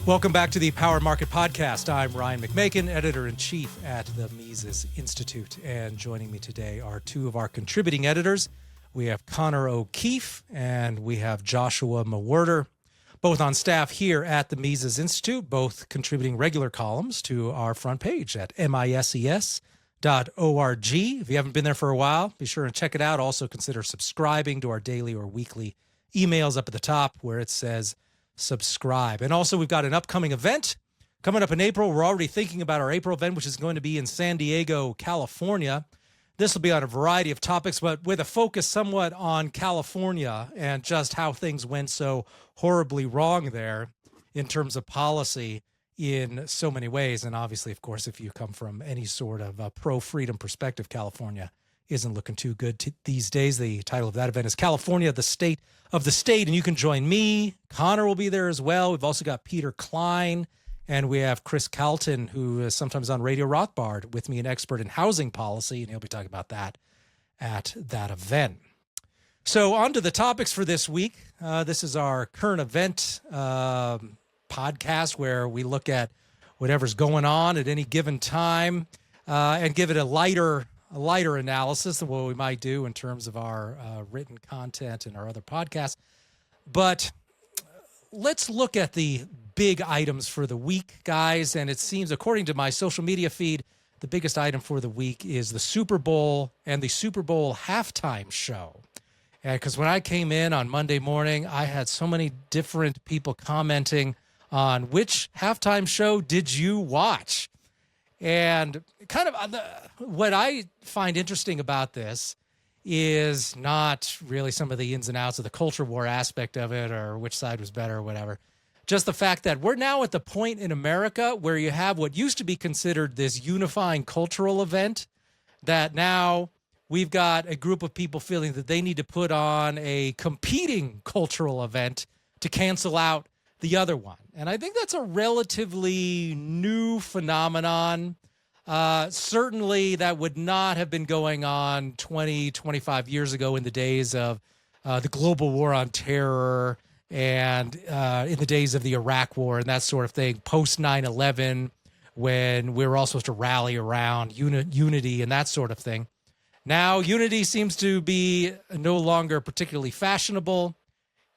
Welcome back to the Power Market Podcast. I'm Ryan McMakin, editor-in-chief at the Mises Institute. And joining me today are two of our contributing editors. We have Connor O'Keefe and we have Joshua Mawhorter, both on staff here at the Mises Institute, both contributing regular columns to our front page at mises.org. If you haven't been there for a while, be sure and check it out. Also consider subscribing to our daily or weekly emails up at the top where it says subscribe. And also we've got an upcoming event coming up in April. We're already thinking about our April event, which is going to be in San Diego, California. This will be on a variety of topics, but with a focus somewhat on California and just how things went so horribly wrong there in terms of policy in so many ways. And obviously, of course, if you come from any sort of pro-freedom perspective, California isn't looking too good these days. The title of that event is California, the State of the State. And you can join me. Connor will be there as well. We've also got Peter Klein, and we have Chris Calton, who is sometimes on Radio Rothbard with me, an expert in housing policy, and he'll be talking about that at that event. So on to the topics for this week. This is our current event podcast where we look at whatever's going on at any given time and give it a lighter analysis than what we might do in terms of our written content and our other podcasts. But let's look at the big items for the week, guys. And it seems, according to my social media feed, the biggest item for the week is the Super Bowl and the Super Bowl halftime show. And because when I came in on Monday morning, I had so many different people commenting on which halftime show did you watch? And kind of what I find interesting about this is not really some of the ins and outs of the culture war aspect of it or which side was better or whatever. Just the fact that we're now at the point in America where you have what used to be considered this unifying cultural event, that now we've got a group of people feeling that they need to put on a competing cultural event to cancel out the other one. And I think that's a relatively new phenomenon. Certainly that would not have been going on 20, 25 years ago in the days of the global war on terror and in the days of the Iraq war and that sort of thing, post 9/11, when we were all supposed to rally around unity and that sort of thing. Now, unity seems to be no longer particularly fashionable.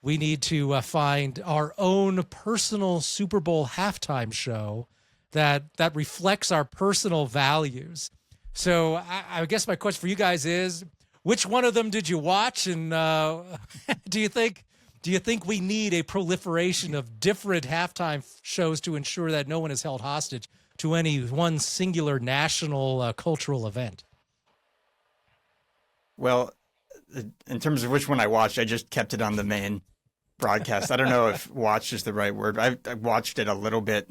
We need to find our own personal Super Bowl halftime show that reflects our personal values. So I guess my question for you guys is, which one of them did you watch? And do you think we need a proliferation of different halftime shows to ensure that no one is held hostage to any one singular national cultural event? Well, in terms of which one I watched, I just kept it on the main broadcast. I don't know if watched is the right word. I watched it a little bit.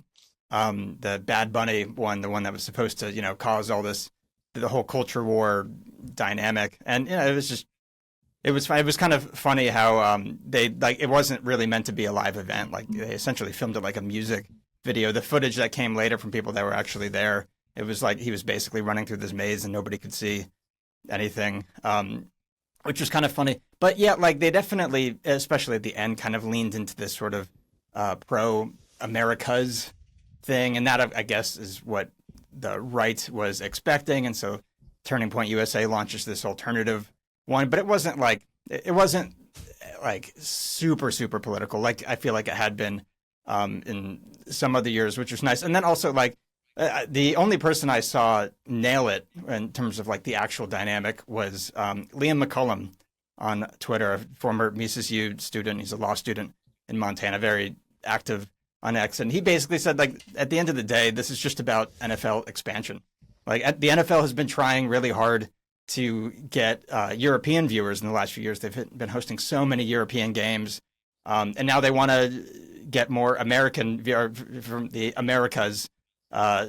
The Bad Bunny one, the one that was supposed to, cause all this, the whole culture war dynamic. And, it was kind of funny how it wasn't really meant to be a live event. Like they essentially filmed it like a music video. The footage that came later from people that were actually there, it was like he was basically running through this maze and nobody could see anything, which was kind of funny. But yeah, like they definitely, especially at the end, kind of leaned into this sort of pro-Americas thing. And that, I guess, is what the right was expecting. And so Turning Point USA launches this alternative one. But it wasn't like super, super political, like I feel like it had been in some other years, which was nice. And then also like the only person I saw nail it in terms of like the actual dynamic was Liam McCullum on Twitter, a former Mises U student. He's a law student in Montana, very active on X. And he basically said, like, at the end of the day, this is just about NFL expansion. Like the NFL has been trying really hard to get European viewers in the last few years. They've been hosting so many European games. And now they want to get more American from the Americas,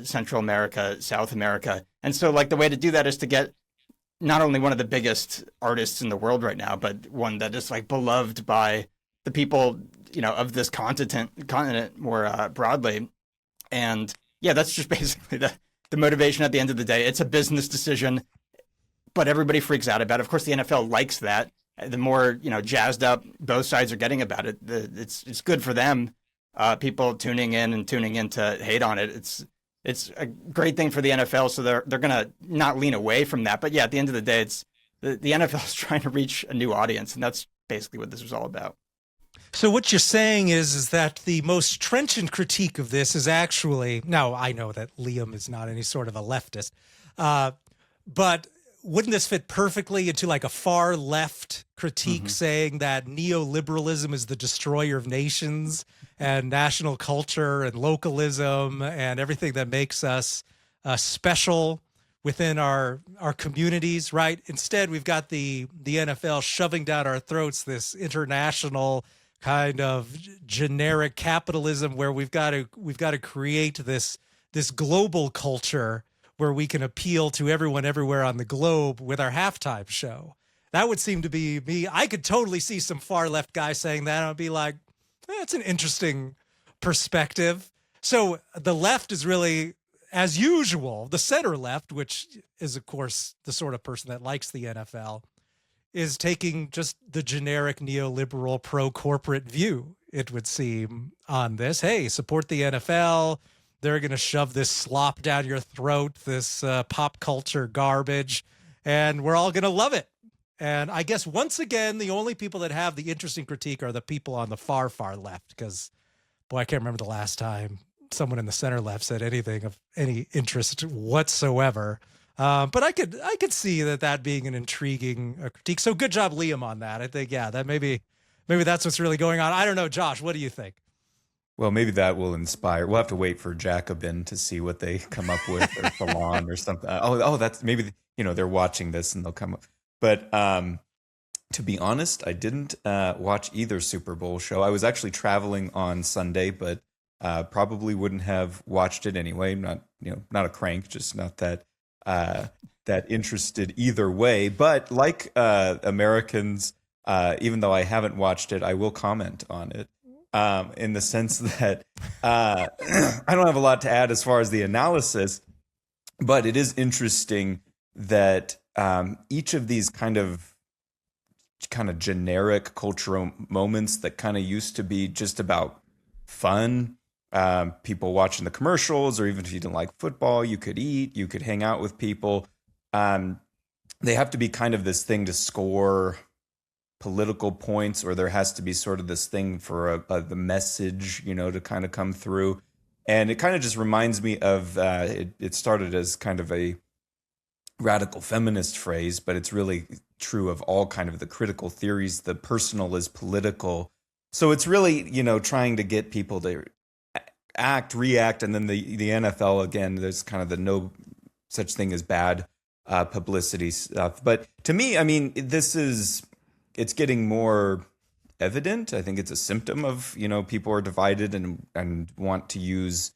Central America, South America. And so like the way to do that is to get not only one of the biggest artists in the world right now, but one that is like beloved by the people, of this continent more broadly. And yeah, that's just basically the motivation at the end of the day. It's a business decision, but everybody freaks out about it. Of course, the NFL likes that. The more, jazzed up both sides are getting about it, it's good for them. people tuning in to hate on it. It's a great thing for the NFL, so they're gonna not lean away from that. But yeah, at the end of the day, it's the NFL is trying to reach a new audience, and that's basically what this was all about. So what you're saying is that the most trenchant critique of this is actually, now I know that Liam is not any sort of a leftist, but wouldn't this fit perfectly into like a far left critique saying that neoliberalism is the destroyer of nations and national culture and localism and everything that makes us special within our communities, right? Instead, we've got the NFL shoving down our throats this international kind of generic capitalism where we've got to create this global culture where we can appeal to everyone everywhere on the globe with our halftime show. That would seem to be me. I could totally see some far left guy saying that. I'd be like, that's an interesting perspective. So the left is really, as usual, the center left, which is, of course, the sort of person that likes the NFL, is taking just the generic neoliberal pro-corporate view, it would seem, on this. Hey, support the NFL. They're going to shove this slop down your throat, this pop culture garbage, and we're all going to love it. And I guess, once again, the only people that have the interesting critique are the people on the far, far left, because, boy, I can't remember the last time someone in the center left said anything of any interest whatsoever. But I could see that being an intriguing critique. So good job, Liam, on that. I think, yeah, that maybe that's what's really going on. I don't know, Josh, what do you think? Well, maybe that will inspire. We'll have to wait for Jacobin to see what they come up with, or Fallon or something. Oh, that's maybe, they're watching this and they'll come up. But to be honest, I didn't watch either Super Bowl show. I was actually traveling on Sunday, but probably wouldn't have watched it anyway. Not a crank, just not that interested either way. But like Americans, even though I haven't watched it, I will comment on it. In the sense that I don't have a lot to add as far as the analysis, but it is interesting that each of these kind of generic cultural moments that kind of used to be just about fun, people watching the commercials, or even if you didn't like football, you could eat, you could hang out with people. They have to be kind of this thing to score political points, or there has to be sort of this thing for the message, to kind of come through. And it kind of just reminds me of, it started as kind of a radical feminist phrase, but it's really true of all kind of the critical theories. The personal is political. So it's really, trying to get people to act, react. And then the NFL, again, there's kind of the no such thing as bad publicity stuff. But to me, I mean, it's getting more evident. I think it's a symptom of, people are divided and want to use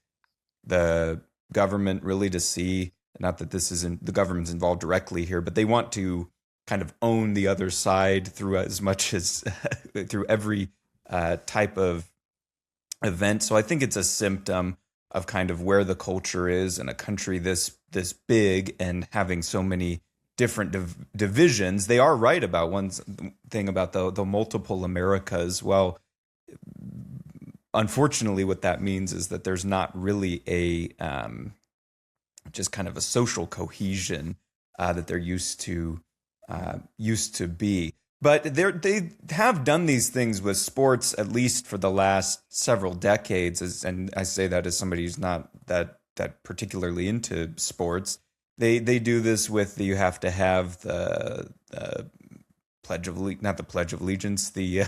the government really to see, not that this isn't, the government's involved directly here, but they want to kind of own the other side through as much as through every type of event. So I think it's a symptom of kind of where the culture is in a country this big and having so many different divisions. They are right about one thing about the multiple Americas. Well, unfortunately, what that means is that there's not really a just kind of a social cohesion that there used to be. But they have done these things with sports, at least for the last several decades. And I say that as somebody who's not that particularly into sports. They do this with you have to have the Pledge of not the Pledge of Allegiance, the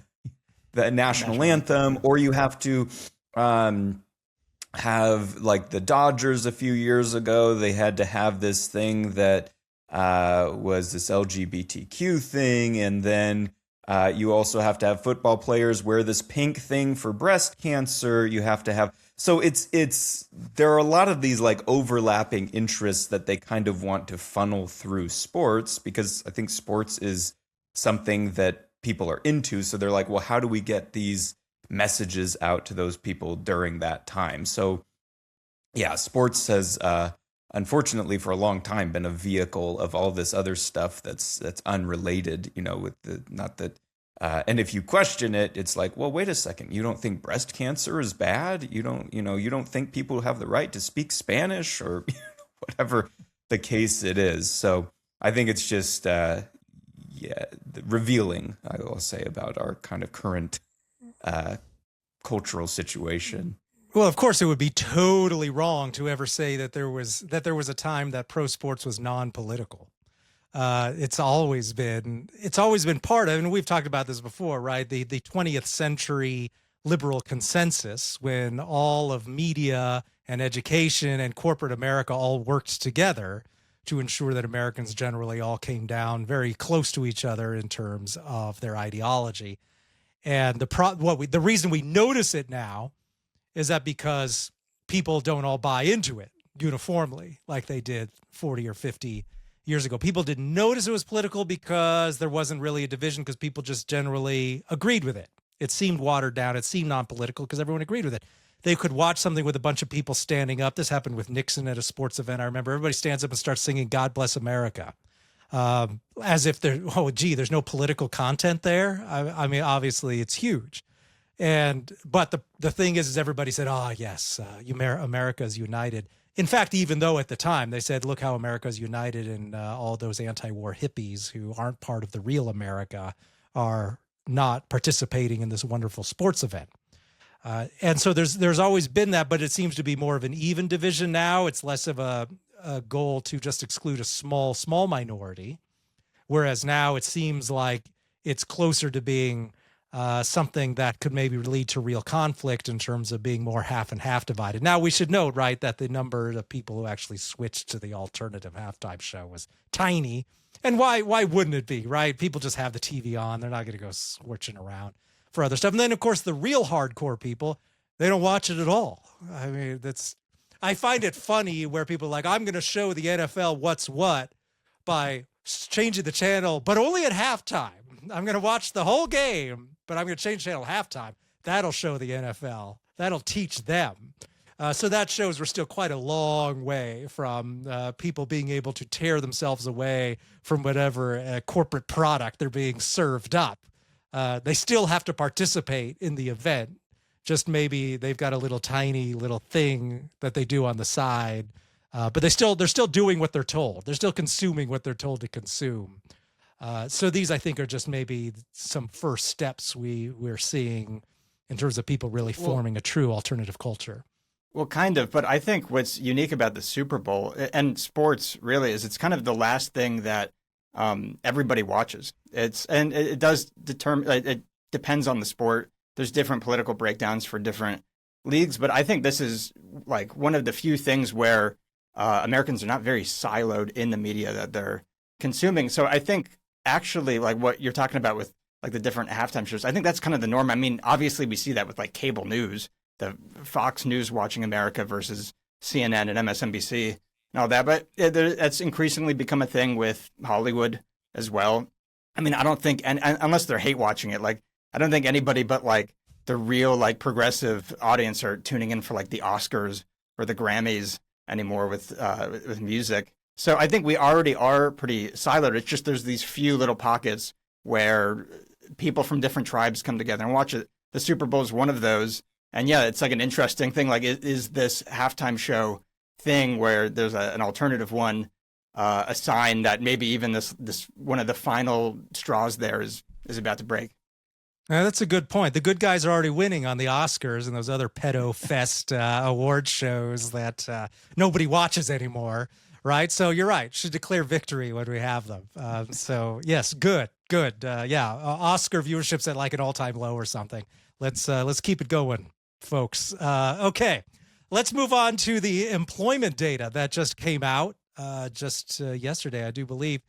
national anthem, or you have to have, like the Dodgers a few years ago, they had to have this thing that was this LGBTQ thing, and then you also have to have football players wear this pink thing for breast cancer. You have to have, so there are a lot of these like overlapping interests that they kind of want to funnel through sports, because I think sports is something that people are into. So they're like, well, how do we get these messages out to those people during that time? So yeah, sports has unfortunately for a long time been a vehicle of all this other stuff that's unrelated, with the, not that And if you question it, it's like, well, wait a second. You don't think breast cancer is bad? You don't think people have the right to speak Spanish or whatever the case it is. So I think it's just, revealing, I will say, about our kind of current cultural situation. Well, of course, it would be totally wrong to ever say that there was a time that pro sports was non-political. It's always been part of, and we've talked about this before, right? The 20th century liberal consensus, when all of media and education and corporate America all worked together to ensure that Americans generally all came down very close to each other in terms of their ideology. And the reason we notice it now is that because people don't all buy into it uniformly like they did 40 or 50 years ago. People didn't notice it was political because there wasn't really a division, because people just generally agreed with it. It seemed watered down. It seemed non-political because everyone agreed with it. They could watch something with a bunch of people standing up. This happened with Nixon at a sports event. I remember everybody stands up and starts singing "God Bless America," as if there's no political content there. I mean, obviously it's huge. But the thing is everybody said, yes, America is united. In fact, even though at the time they said, look how America is united, and all those anti-war hippies who aren't part of the real America are not participating in this wonderful sports event. And so there's always been that, but it seems to be more of an even division now. It's less of a goal to just exclude a small minority, whereas now it seems like it's closer to being something that could maybe lead to real conflict in terms of being more half and half divided. Now, we should note, right, that the number of people who actually switched to the alternative halftime show was tiny. And why wouldn't it be, right? People just have the TV on. They're not going to go switching around for other stuff. And then, of course, the real hardcore people, they don't watch it at all. I mean, I find it funny where people are like, I'm going to show the NFL what's what by changing the channel, but only at halftime. I'm going to watch the whole game, but I'm going to change channel halftime. That'll show the NFL. That'll teach them. So that shows we're still quite a long way from people being able to tear themselves away from whatever corporate product they're being served up. They still have to participate in the event. Just maybe they've got a little tiny little thing that they do on the side, but they're still doing what they're told. They're still consuming what they're told to consume. So these, I think, are just maybe some first steps we're seeing in terms of people really forming a true alternative culture. Well, kind of, but I think what's unique about the Super Bowl and sports really is it's kind of the last thing that everybody watches. It does determine, it depends on the sport. There's different political breakdowns for different leagues, but I think this is like one of the few things where Americans are not very siloed in the media that they're consuming. So I think actually like what you're talking about with like the different halftime shows, I think that's kind of the norm. I mean, obviously we see that with like cable news, the Fox News watching America versus CNN and MSNBC and all that. But that's increasingly become a thing with Hollywood as well. I mean, I don't think, and unless they're hate watching it, like I don't think anybody but like the real like progressive audience are tuning in for like the Oscars or the Grammys anymore with music. So I think we already are pretty siloed. It's just there's these few little pockets where people from different tribes come together and watch it. The Super Bowl is one of those. And yeah, it's like an interesting thing. Like, is this halftime show thing where there's an alternative one, a sign that maybe even this one of the final straws there is about to break? That's a good point. The good guys are already winning on the Oscars and those other pedo fest award shows that nobody watches anymore, right? So you're right. Should declare victory when we have them. So yes, good. Oscar viewership's at like an all-time low or something. Let's keep it going, folks. Okay, let's move on to the employment data that just came out yesterday, I do believe.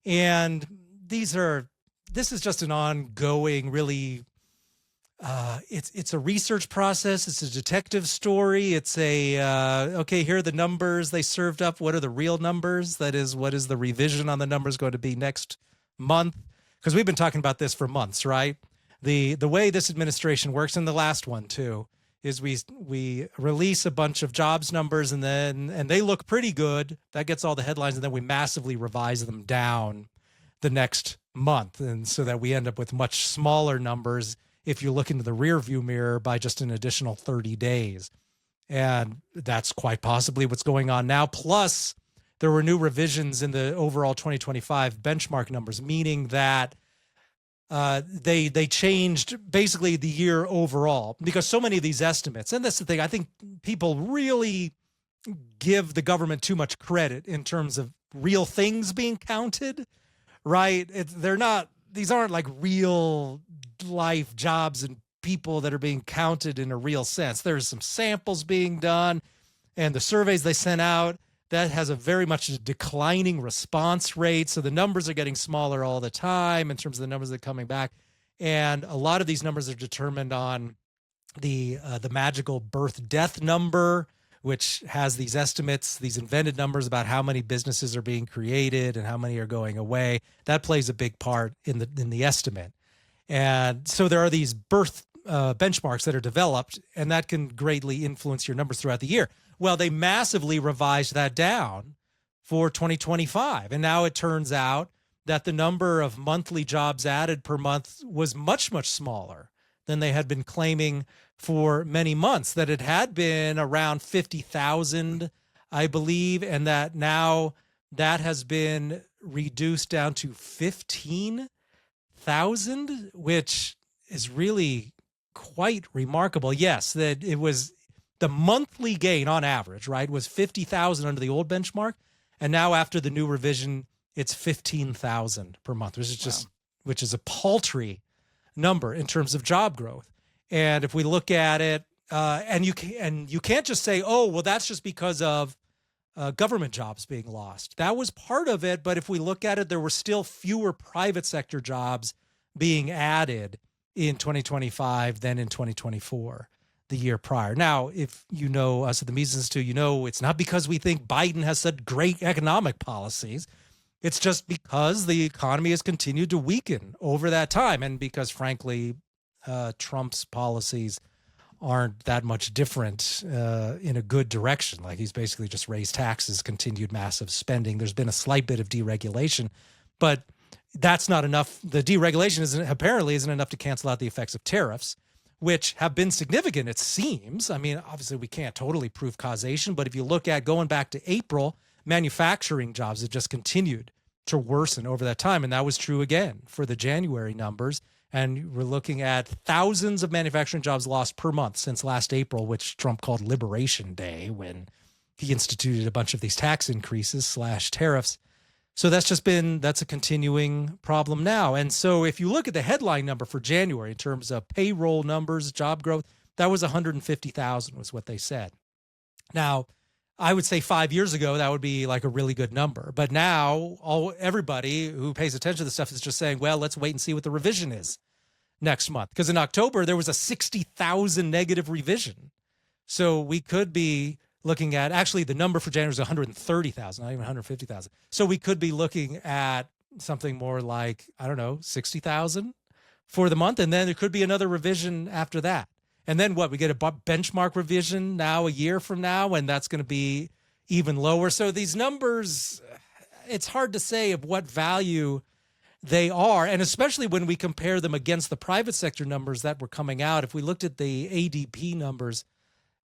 And this is just an ongoing, really, it's a research process. It's a detective story. It's okay, here are the numbers they served up. What are the real numbers? That is, what is the revision on the numbers going to be next month? Because we've been talking about this for months, right? The way this administration works, and the last one too, is we release a bunch of jobs numbers and they look pretty good. That gets all the headlines, and then we massively revise them down the next month. And so that we end up with much smaller numbers if you look into the rear view mirror by just an additional 30 days. And that's quite possibly what's going on now. Plus, there were new revisions in the overall 2025 benchmark numbers, meaning that they changed basically the year overall, because so many of these estimates, and that's the thing, I think people really give the government too much credit in terms of real things being counted, right? These aren't like real life jobs and people that are being counted in a real sense. There's some samples being done, and the surveys they sent out, that has a very much declining response rate. So the numbers are getting smaller all the time in terms of the numbers that are coming back. And a lot of these numbers are determined on the magical birth death number, which has these estimates, these invented numbers about how many businesses are being created and how many are going away. That plays a big part in the estimate. And so there are these birth benchmarks that are developed, and that can greatly influence your numbers throughout the year. Well, they massively revised that down for 2025. And now it turns out that the number of monthly jobs added per month was much, much smaller than they had been claiming for many months, that it had been around 50,000, I believe, and that now that has been reduced down to 15,000, which is really quite remarkable. Yes, that it was the monthly gain on average, right, was 50,000 under the old benchmark. And now after the new revision, it's 15,000 per month, which is a paltry number in terms of job growth. And if we look at it, and you can't just say, oh, well, that's just because of government jobs being lost. That was part of it. But if we look at it, there were still fewer private sector jobs being added in 2025 than in 2024, the year prior. Now, if you know us at the Mises Institute, you know it's not because we think Biden has such great economic policies. It's just because the economy has continued to weaken over that time, and because, frankly, Trump's policies aren't that much different in a good direction. Like, he's basically just raised taxes, continued massive spending. There's been a slight bit of deregulation, but that's not enough. The deregulation apparently isn't enough to cancel out the effects of tariffs, which have been significant, it seems. I mean, obviously, we can't totally prove causation, but if you look at going back to April, manufacturing jobs have just continued to worsen over that time. And that was true again for the January numbers. And we're looking at thousands of manufacturing jobs lost per month since last April, which Trump called Liberation Day, when he instituted a bunch of these tax increases / tariffs. So that's a continuing problem now. And so if you look at the headline number for January in terms of payroll numbers, job growth, that was 150,000 was what they said. Now, I would say 5 years ago, that would be like a really good number. But now everybody who pays attention to this stuff is just saying, well, let's wait and see what the revision is next month. Because in October, there was a 60,000 negative revision. So we could be looking at, actually, the number for January is 130,000, not even 150,000. So we could be looking at something more like, I don't know, 60,000 for the month. And then there could be another revision after that. And then what? We get a benchmark revision now a year from now, and that's going to be even lower. So these numbers, it's hard to say of what value they are. And especially when we compare them against the private sector numbers that were coming out. If we looked at the ADP numbers,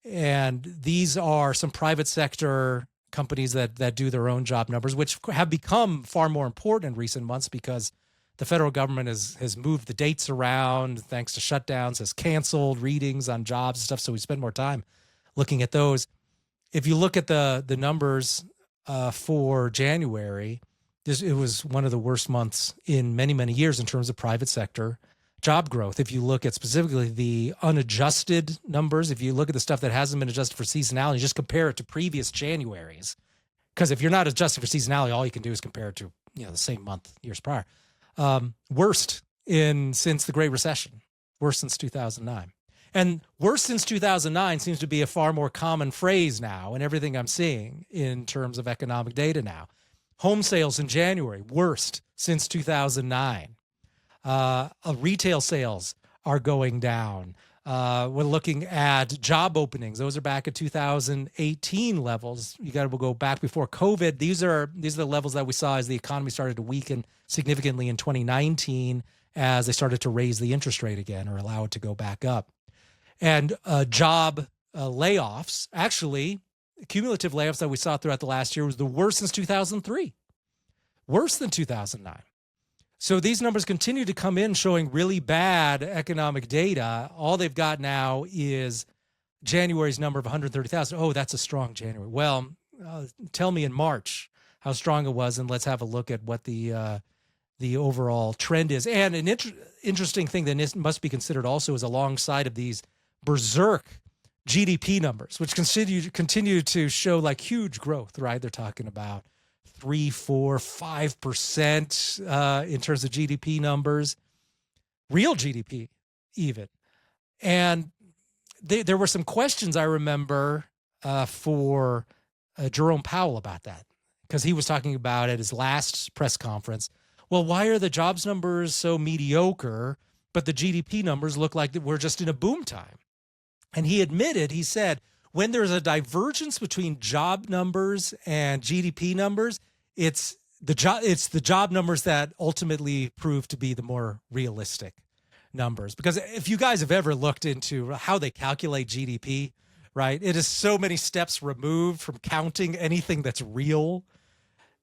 and these are some private sector companies that do their own job numbers, which have become far more important in recent months because the federal government has moved the dates around thanks to shutdowns, has canceled readings on jobs and stuff. So we spend more time looking at those. If you look at the numbers for January, it was one of the worst months in many, many years in terms of private sector job growth. If you look at specifically the unadjusted numbers, if you look at the stuff that hasn't been adjusted for seasonality, just compare it to previous Januaries. Because if you're not adjusting for seasonality, all you can do is compare it to the same month years prior. Worst since the Great Recession, worst since 2009. And worst since 2009 seems to be a far more common phrase now in everything I'm seeing in terms of economic data now. Home sales in January, worst since 2009. Retail sales are going down. We're looking at job openings. Those are back at 2018 levels. You got to go back before COVID. These are the levels that we saw as the economy started to weaken significantly in 2019 as they started to raise the interest rate again or allow it to go back up. And job layoffs, actually, cumulative layoffs that we saw throughout the last year was the worst since 2003, worse than 2009. So these numbers continue to come in showing really bad economic data. All they've got now is January's number of 130,000. Oh, that's a strong January. Well, tell me in March how strong it was, and let's have a look at what the overall trend is. And an interesting thing that must be considered also is alongside of these berserk GDP numbers, which continue to show like huge growth, right? They're talking about 3, 4, 5% in terms of GDP numbers, real GDP even. And there were some questions I remember for Jerome Powell about that, because he was talking about at his last press conference, well, why are the jobs numbers so mediocre, but the GDP numbers look like we're just in a boom time? And he admitted, he said, when there's a divergence between job numbers and GDP numbers, it's the job numbers that ultimately prove to be the more realistic numbers. Because if you guys have ever looked into how they calculate GDP, right, it is so many steps removed from counting anything that's real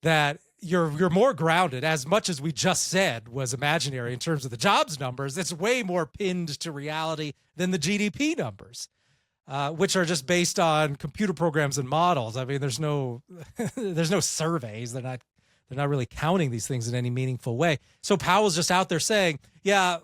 that you're more grounded. As much as we just said was imaginary in terms of the jobs numbers, it's way more pinned to reality than the GDP numbers. Which are just based on computer programs and models. I mean, there's no surveys. They're not really counting these things in any meaningful way. So Powell's just out there saying, yeah,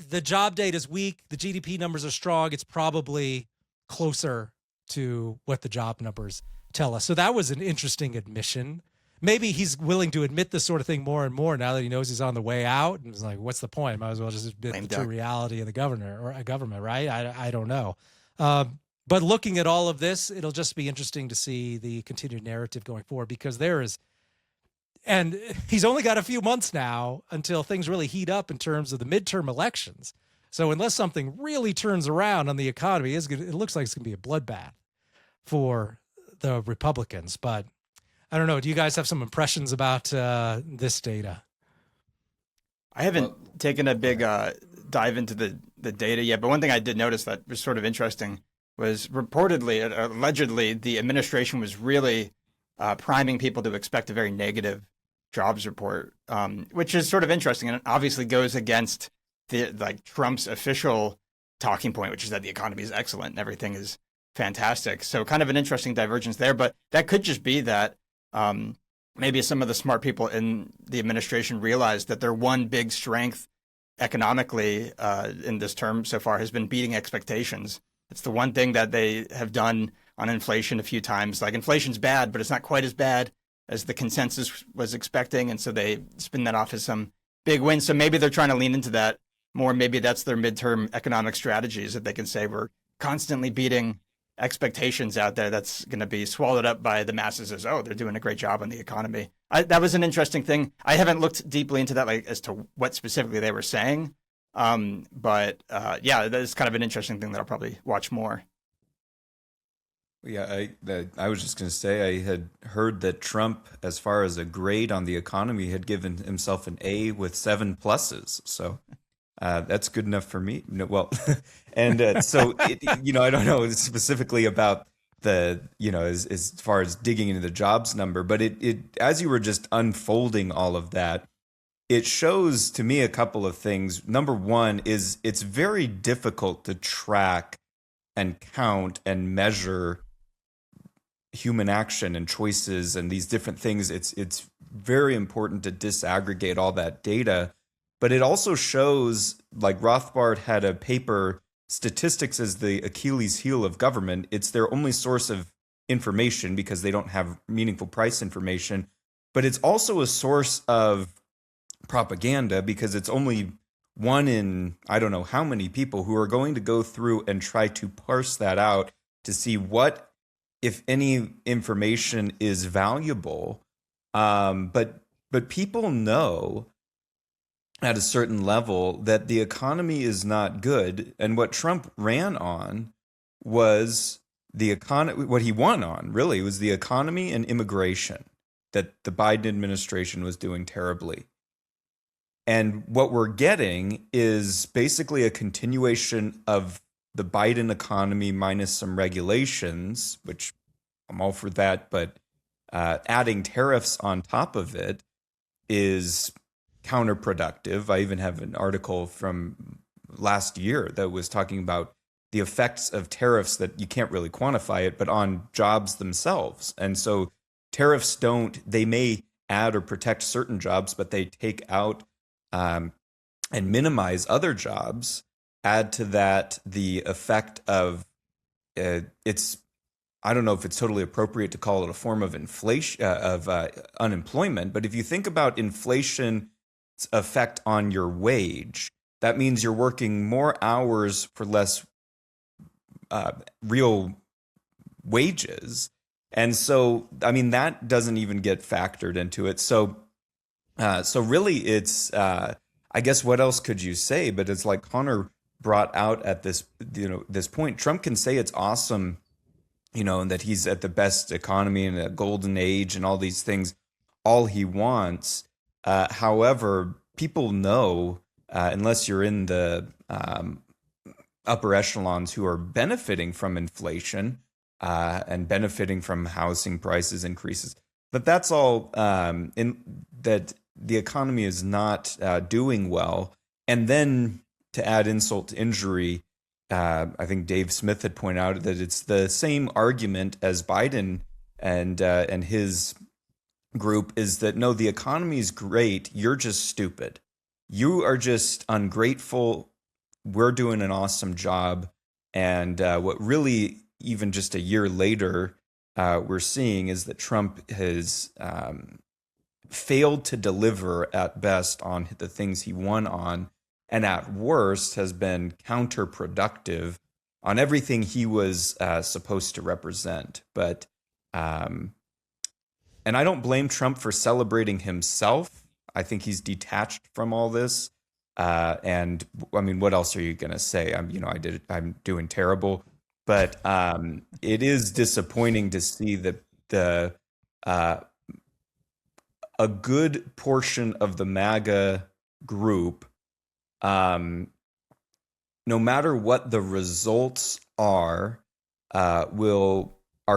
the job data is weak. The GDP numbers are strong. It's probably closer to what the job numbers tell us. So that was an interesting admission. Maybe he's willing to admit this sort of thing more and more now that he knows he's on the way out. And it's like, what's the point? Might as well just admit the true reality of the government, right? I don't know. But looking at all of this, it'll just be interesting to see the continued narrative going forward, because and he's only got a few months now until things really heat up in terms of the midterm elections. So unless something really turns around on the economy, it looks like it's going to be a bloodbath for the Republicans. But I don't know. Do you guys have some impressions about this data? I haven't taken a big dive into the data yet, but one thing I did notice that was sort of interesting was allegedly, the administration was really priming people to expect a very negative jobs report, which is sort of interesting, and it obviously goes against Trump's official talking point, which is that the economy is excellent and everything is fantastic. So kind of an interesting divergence there, but that could just be that maybe some of the smart people in the administration realized that their one big strength economically in this term so far has been beating expectations. It's the one thing that they have done on inflation a few times. Like, inflation's bad, but it's not quite as bad as the consensus was expecting. And so they spin that off as some big win. So maybe they're trying to lean into that more. Maybe that's their midterm economic strategies, that they can say we're constantly beating expectations out there. That's going to be swallowed up by the masses as, oh, they're doing a great job on the economy. That was an interesting thing. I haven't looked deeply into that, like, as to what specifically they were saying. But yeah, that's kind of an interesting thing that I'll probably watch more. Yeah, I was just going to say, I had heard that Trump, as far as a grade on the economy, had given himself an A with 7 pluses. So that's good enough for me. No, well, and so, I don't know specifically about the, as far as digging into the jobs number, but it as you were just unfolding all of that, it shows to me a couple of things. Number one is it's very difficult to track and count and measure human action and choices and these different things. It's very important to disaggregate all that data. But it also shows, like Rothbard had a paper, Statistics as the Achilles heel of government. It's their only source of information because they don't have meaningful price information. But it's also a source of propaganda because it's only one in I don't know how many people who are going to go through and try to parse that out to see what, if any, information is valuable. But people know at a certain level that the economy is not good. And what Trump ran on was the economy. What he won on really was the economy and immigration, that the Biden administration was doing terribly. And what we're getting is basically a continuation of the Biden economy minus some regulations, which I'm all for that, but adding tariffs on top of it is counterproductive. I even have an article from last year that was talking about the effects of tariffs that you can't really quantify it, but on jobs themselves. And so tariffs they may add or protect certain jobs, but they take out and minimize other jobs. Add to that the effect of I don't know if it's totally appropriate to call it a form of inflation, of unemployment, but if you think about inflation's effect on your wage, that means you're working more hours for less real wages. And so, I mean, that doesn't even get factored into it. So really it's, I guess what else could you say? But it's like Connor brought out at this, this point, Trump can say it's awesome, and that he's at the best economy in a golden age and all these things, all he wants. However, people know, unless you're in the upper echelons who are benefiting from inflation and benefiting from housing prices increases, but that's all that the economy is not doing well. And then to add insult to injury, I think Dave Smith had pointed out that it's the same argument as Biden and his group is that, no, the economy is great. You're just stupid. You are just ungrateful. We're doing an awesome job. And what really, even just a year later, we're seeing is that Trump has failed to deliver at best on the things he won on, and at worst has been counterproductive on everything he was supposed to represent. But and I don't blame Trump for celebrating himself. I think he's detached from all this. And I mean, what else are you going to say? I'm doing terrible. But it is disappointing to see that a good portion of the MAGA group, no matter what the results are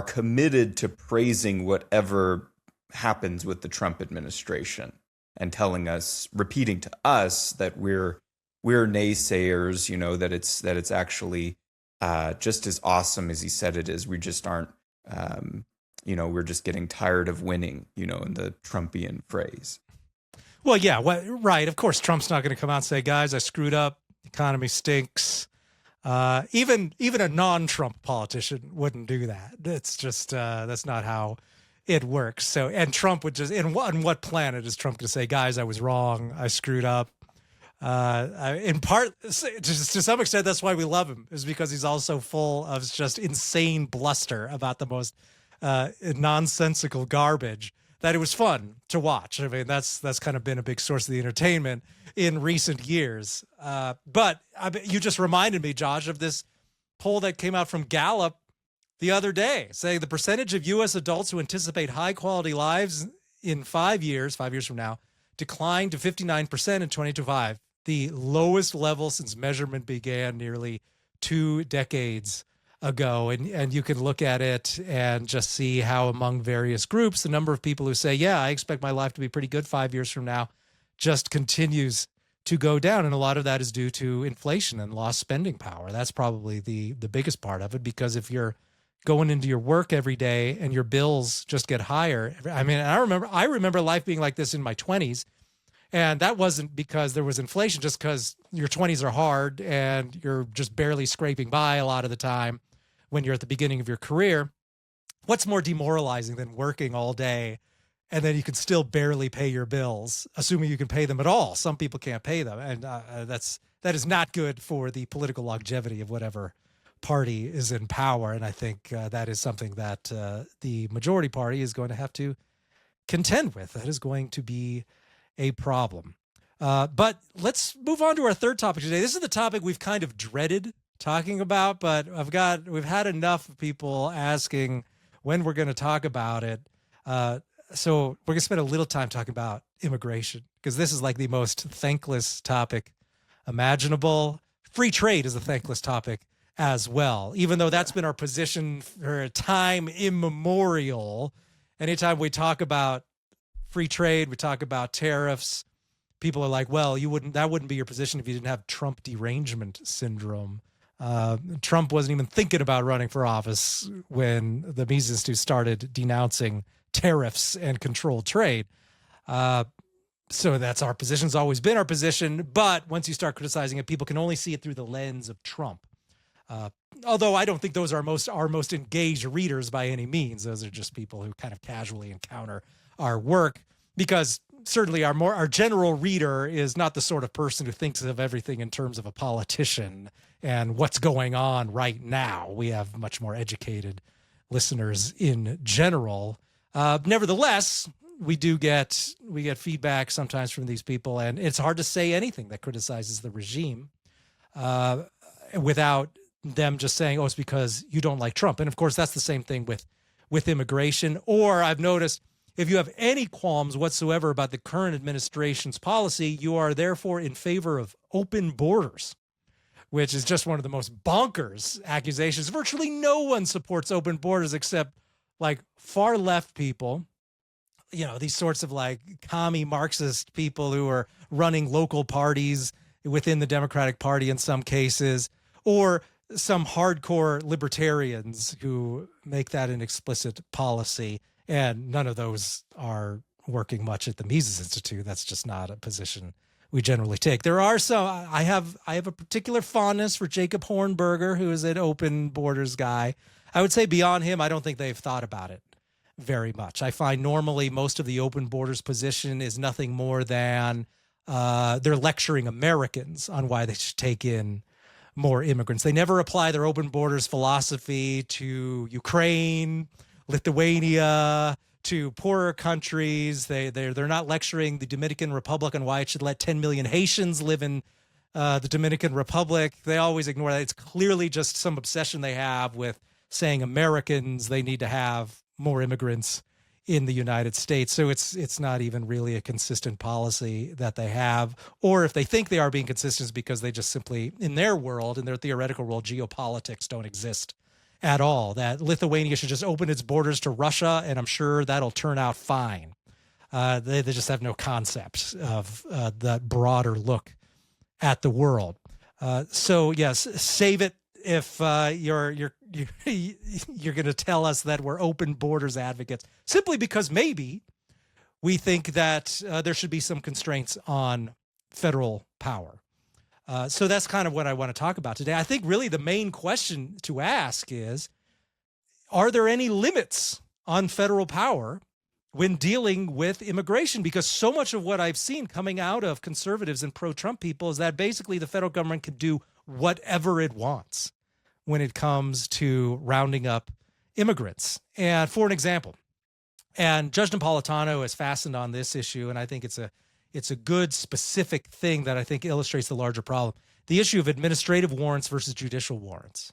committed to praising whatever happens with the Trump administration and repeating to us that we're naysayers, that it's actually just as awesome as he said it is. We just aren't, we're just getting tired of winning, in the Trumpian phrase. Well, yeah, right. Of course, Trump's not going to come out and say, guys, I screwed up. The economy stinks. Even a non-Trump politician wouldn't do that. It's just that's not how it works. So, and Trump would just, on what planet is Trump going to say, guys, I was wrong. I screwed up. In part, to some extent, that's why we love him, is because he's also full of just insane bluster about the most nonsensical garbage that it was fun to watch. I mean, that's kind of been a big source of the entertainment in recent years. But you just reminded me, Josh, of this poll that came out from Gallup the other day, saying the percentage of U.S. adults who anticipate high-quality lives in 5 years from now, declined to 59% in 2025, the lowest level since measurement began nearly 2 decades ago. And you can look at it and just see how among various groups, the number of people who say, yeah, I expect my life to be pretty good 5 years from now, just continues to go down. And a lot of that is due to inflation and lost spending power. That's probably the biggest part of it, because if you're going into your work every day and your bills just get higher. I mean, I remember life being like this in my 20s. And that wasn't because there was inflation, just because your 20s are hard and you're just barely scraping by a lot of the time when you're at the beginning of your career. What's more demoralizing than working all day and then you can still barely pay your bills, assuming you can pay them at all? Some people can't pay them. And that is not good for the political longevity of whatever party is in power. And I think that is something that the majority party is going to have to contend with. That is going to be a problem. But let's move on to our third topic today. This is the topic we've kind of dreaded talking about, but we've had enough people asking when we're going to talk about it. So we're going to spend a little time talking about immigration, because this is like the most thankless topic imaginable. Free trade is a thankless topic as well, even though that's been our position for time immemorial. Anytime we talk about free trade, we talk about tariffs, people are like, well, that wouldn't be your position if you didn't have Trump derangement syndrome. Trump wasn't even thinking about running for office when the Mises Institute started denouncing tariffs and controlled trade. So that's our position. It's always been our position. But once you start criticizing it, people can only see it through the lens of Trump. Although I don't think those are our most engaged readers by any means. Those are just people who kind of casually encounter our work, because certainly our general reader is not the sort of person who thinks of everything in terms of a politician and what's going on right now. We have much more educated listeners in general. Nevertheless, we get feedback sometimes from these people, and it's hard to say anything that criticizes the regime without them just saying, oh, it's because you don't like Trump. And of course, that's the same thing with immigration. Or I've noticed, if you have any qualms whatsoever about the current administration's policy, you are therefore in favor of open borders, which is just one of the most bonkers accusations. Virtually no one supports open borders except like far left people, these sorts of like commie Marxist people who are running local parties within the Democratic Party in some cases, or some hardcore libertarians who make that an explicit policy. And none of those are working much at the Mises Institute. That's just not a position we generally take. There are some. I have a particular fondness for Jacob Hornberger, who is an open borders guy. I would say beyond him, I don't think they've thought about it very much. I find normally most of the open borders position is nothing more than they're lecturing Americans on why they should take in more immigrants. They never apply their open borders philosophy to Ukraine, Lithuania, to poorer countries. They're not lecturing the Dominican Republic on why it should let 10 million Haitians live in the Dominican Republic. They always ignore that. It's clearly just some obsession they have with saying Americans, they need to have more immigrants in the United States. So it's not even really a consistent policy that they have. Or if they think they are being consistent, it's because they just simply, in their world, in their theoretical world, geopolitics don't exist at all. That Lithuania should just open its borders to Russia, and I'm sure that'll turn out fine. They just have no concept of that broader look at the world. So yes, save it if you're going to tell us that we're open borders advocates, simply because maybe we think that there should be some constraints on federal power. So that's kind of what I want to talk about today. I think really the main question to ask is, are there any limits on federal power when dealing with immigration? Because so much of what I've seen coming out of conservatives and pro-Trump people is that basically the federal government can do whatever it wants when it comes to rounding up immigrants. And for an example, and Judge Napolitano has fastened on this issue, and I think it's a good specific thing that I think illustrates the larger problem. The issue of administrative warrants versus judicial warrants.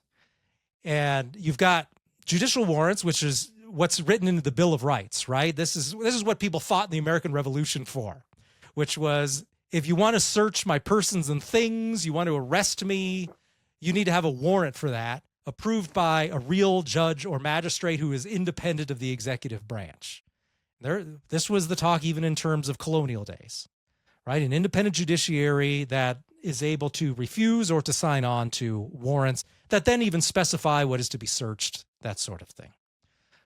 And you've got judicial warrants, which is what's written into the Bill of Rights, right? This is what people fought in the American Revolution for, which was, if you want to search my persons and things, you want to arrest me, you need to have a warrant for that, approved by a real judge or magistrate who is independent of the executive branch. This was the talk even in terms of colonial days, right? An independent judiciary that is able to refuse or to sign on to warrants that then even specify what is to be searched, that sort of thing.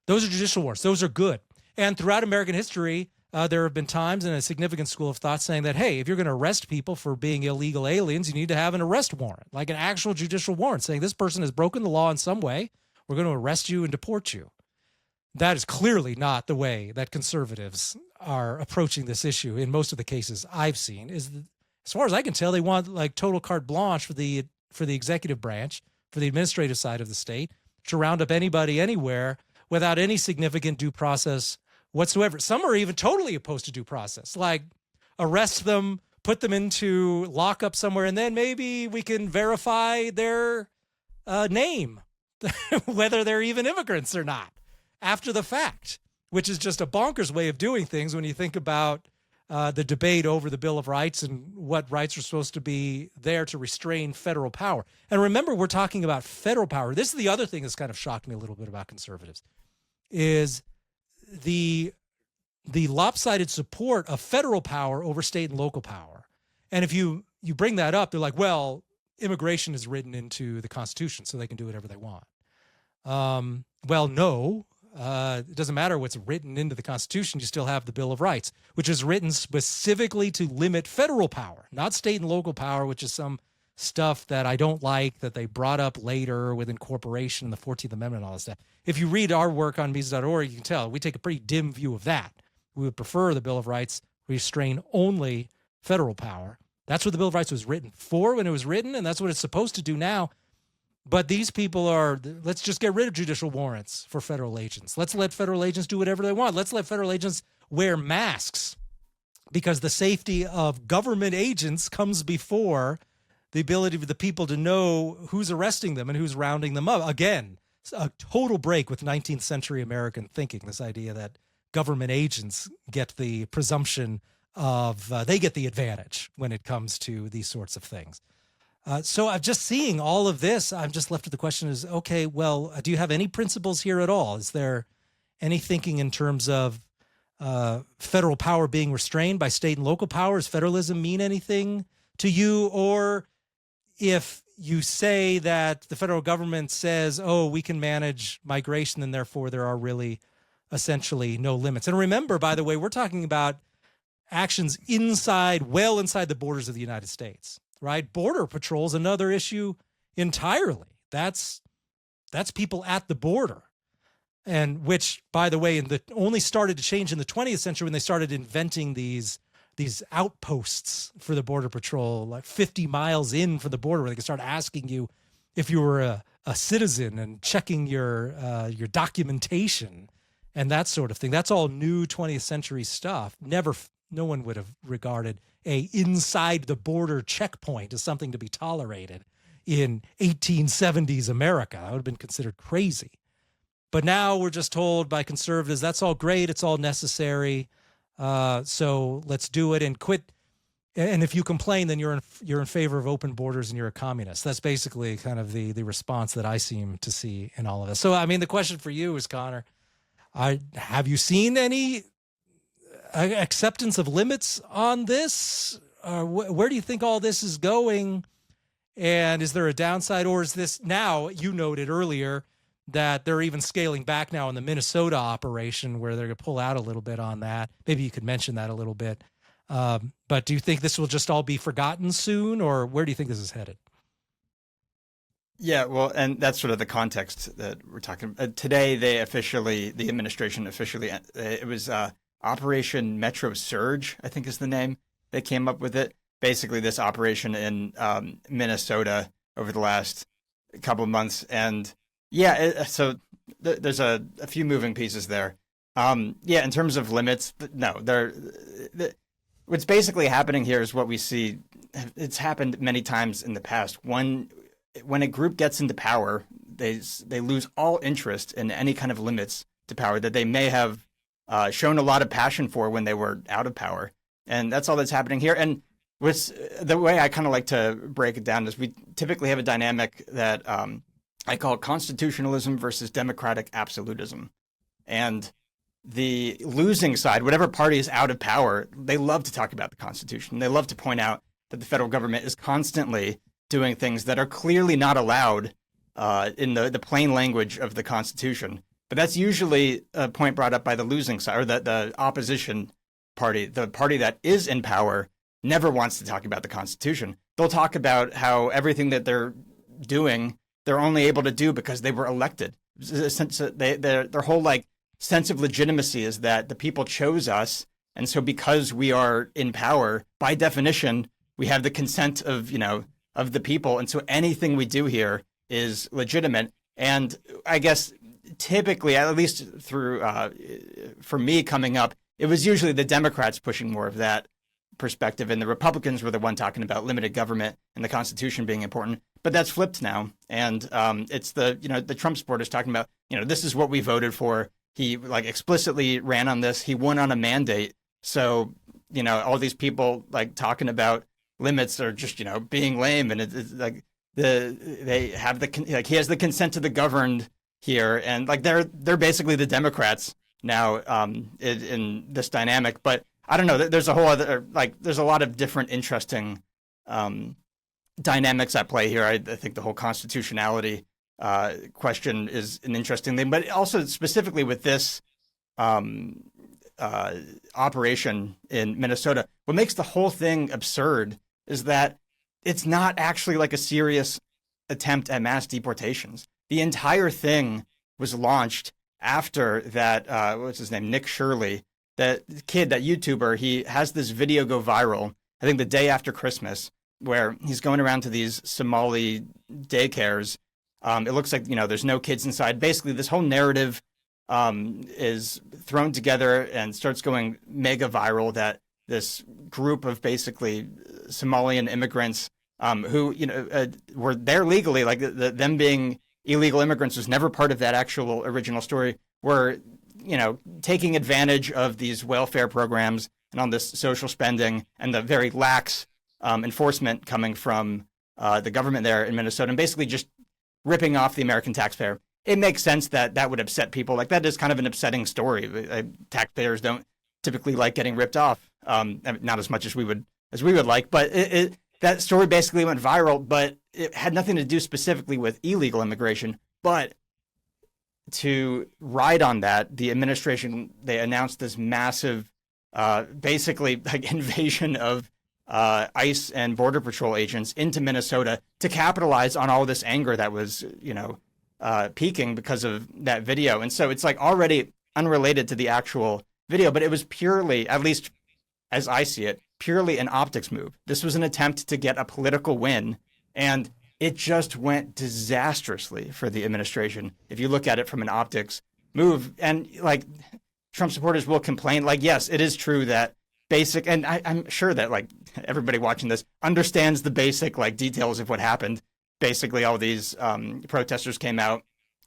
Those are judicial warrants. Those are good. And throughout American history, there have been times in a significant school of thought saying that, hey, if you're going to arrest people for being illegal aliens, you need to have an arrest warrant, like an actual judicial warrant saying this person has broken the law in some way. We're going to arrest you and deport you. That is clearly not the way that conservatives are approaching this issue in most of the cases I've seen. As far as I can tell, they want like total carte blanche for the executive branch, for the administrative side of the state, to round up anybody anywhere without any significant due process whatsoever. Some are even totally opposed to due process, like arrest them, put them into lockup somewhere, and then maybe we can verify their name, whether they're even immigrants or not, after the fact, which is just a bonkers way of doing things when you think about the debate over the Bill of Rights and what rights are supposed to be there to restrain federal power. And remember, we're talking about federal power. This is the other thing that's kind of shocked me a little bit about conservatives, is the lopsided support of federal power over state and local power. And if you bring that up, they're like, well, immigration is written into the Constitution, so they can do whatever they want. Well, no. It doesn't matter what's written into the Constitution. You still have the Bill of Rights, which is written specifically to limit federal power, not state and local power, which is some stuff that I don't like that they brought up later with incorporation and the 14th Amendment and all that stuff. If you read our work on Mises.org, you can tell we take a pretty dim view of that. We would prefer the Bill of Rights restrain only federal power. That's what the Bill of Rights was written for when it was written, and that's what it's supposed to do now. But these people are, let's just get rid of judicial warrants for federal agents. Let's let federal agents do whatever they want. Let's let federal agents wear masks, because the safety of government agents comes before the ability of the people to know who's arresting them and who's rounding them up. Again, a total break with 19th century American thinking, this idea that government agents get the presumption of, they get the advantage when it comes to these sorts of things. So I'm just seeing all of this. I'm just left with the question is, okay, well, do you have any principles here at all? Is there any thinking in terms of federal power being restrained by state and local power? Does federalism mean anything to you? Or if you say that the federal government says, oh, we can manage migration, and therefore there are really essentially no limits. And remember, by the way, we're talking about actions well inside the borders of the United States. Right? Border patrol is another issue entirely. That's people at the border. And which, by the way, only started to change in the 20th century when they started inventing these outposts for the border patrol, like 50 miles in from the border, where they could start asking you if you were a citizen and checking your documentation and that sort of thing. That's all new 20th century stuff. No one would have regarded a inside the border checkpoint as something to be tolerated in 1870s America. That would have been considered crazy. But now we're just told by conservatives, that's all great, it's all necessary, so let's do it and quit. And if you complain, then you're in favor of open borders and you're a communist. That's basically kind of the response that I seem to see in all of this. So, I mean, the question for you is, Connor, have you seen any acceptance of limits on this? Where do you think all this is going? And is there a downside, or is this now, you noted earlier that they're even scaling back now in the Minnesota operation where they're going to pull out a little bit on that. Maybe you could mention that a little bit. But do you think this will just all be forgotten soon, or where do you think this is headed? Yeah, well, and that's sort of the context that we're talking about. Today, the administration officially, it was Operation Metro Surge, I think is the name. They came up with it. Basically, this operation in Minnesota over the last couple of months. And yeah, so there's a few moving pieces there. Yeah, in terms of limits, no. What's basically happening here is what we see. It's happened many times in the past. When a group gets into power, they lose all interest in any kind of limits to power that they may have shown a lot of passion for when they were out of power. And that's all that's happening here. And the way I kind of like to break it down is we typically have a dynamic that I call constitutionalism versus democratic absolutism. And the losing side, whatever party is out of power, they love to talk about the Constitution. They love to point out that the federal government is constantly doing things that are clearly not allowed in the plain language of the Constitution. But that's usually a point brought up by the losing side, or the opposition party. The party that is in power never wants to talk about the Constitution. They'll talk about how everything that they're doing, they're only able to do because they were elected. Their whole sense of legitimacy is that the people chose us, and so because we are in power, by definition, we have the consent of the people, and so anything we do here is legitimate. And I guess typically, at least through for me coming up, it was usually the Democrats pushing more of that perspective, and the Republicans were the one talking about limited government and the Constitution being important. But that's flipped now, and it's the Trump supporters talking about, this is what we voted for. He like explicitly ran on this. He won on a mandate. So, all these people like talking about limits are just, being lame, and it's like they have he has the consent of the governed here, and like they're basically the Democrats now in this dynamic. But I don't know. There's a whole other there's a lot of different interesting dynamics at play here. I think the whole constitutionality question is an interesting thing, but also specifically with this operation in Minnesota, what makes the whole thing absurd is that it's not actually like a serious attempt at mass deportations. The entire thing was launched after that, what's his name, Nick Shirley, that kid, that YouTuber, he has this video go viral, I think the day after Christmas, where he's going around to these Somali daycares. It looks like, there's no kids inside. Basically, this whole narrative is thrown together and starts going mega viral, that this group of basically Somalian immigrants who, were there legally, like them being illegal immigrants was never part of that actual original story, were, taking advantage of these welfare programs and on this social spending and the very lax enforcement coming from the government there in Minnesota, and basically just ripping off the American taxpayer. It makes sense that that would upset people. Like, that is kind of an upsetting story. Taxpayers don't typically like getting ripped off, not as much as we would like. But that story basically went viral, but it had nothing to do specifically with illegal immigration. But to ride on that, the administration, they announced this massive, basically like invasion of ICE and Border Patrol agents into Minnesota to capitalize on all this anger that was, peaking because of that video. And so it's like already unrelated to the actual video, but it was purely, at least as I see it, purely an optics move. This was an attempt to get a political win, and it just went disastrously for the administration if you look at it from an optics move. And like, Trump supporters will complain, like, yes, it is true that basic, and I'm sure that like everybody watching this understands the basic like details of what happened. Basically, all these protesters came out,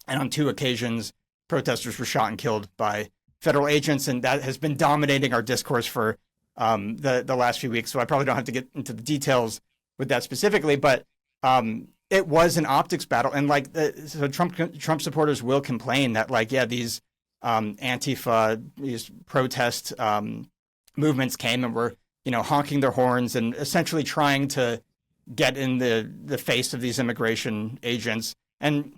and on 2 occasions, protesters were shot and killed by federal agents, and that has been dominating our discourse for the last few weeks. So I probably don't have to get into the details with that specifically, but it was an optics battle, and like so Trump supporters will complain that like, yeah, these Antifa, these protest movements came and were honking their horns and essentially trying to get in the face of these immigration agents. And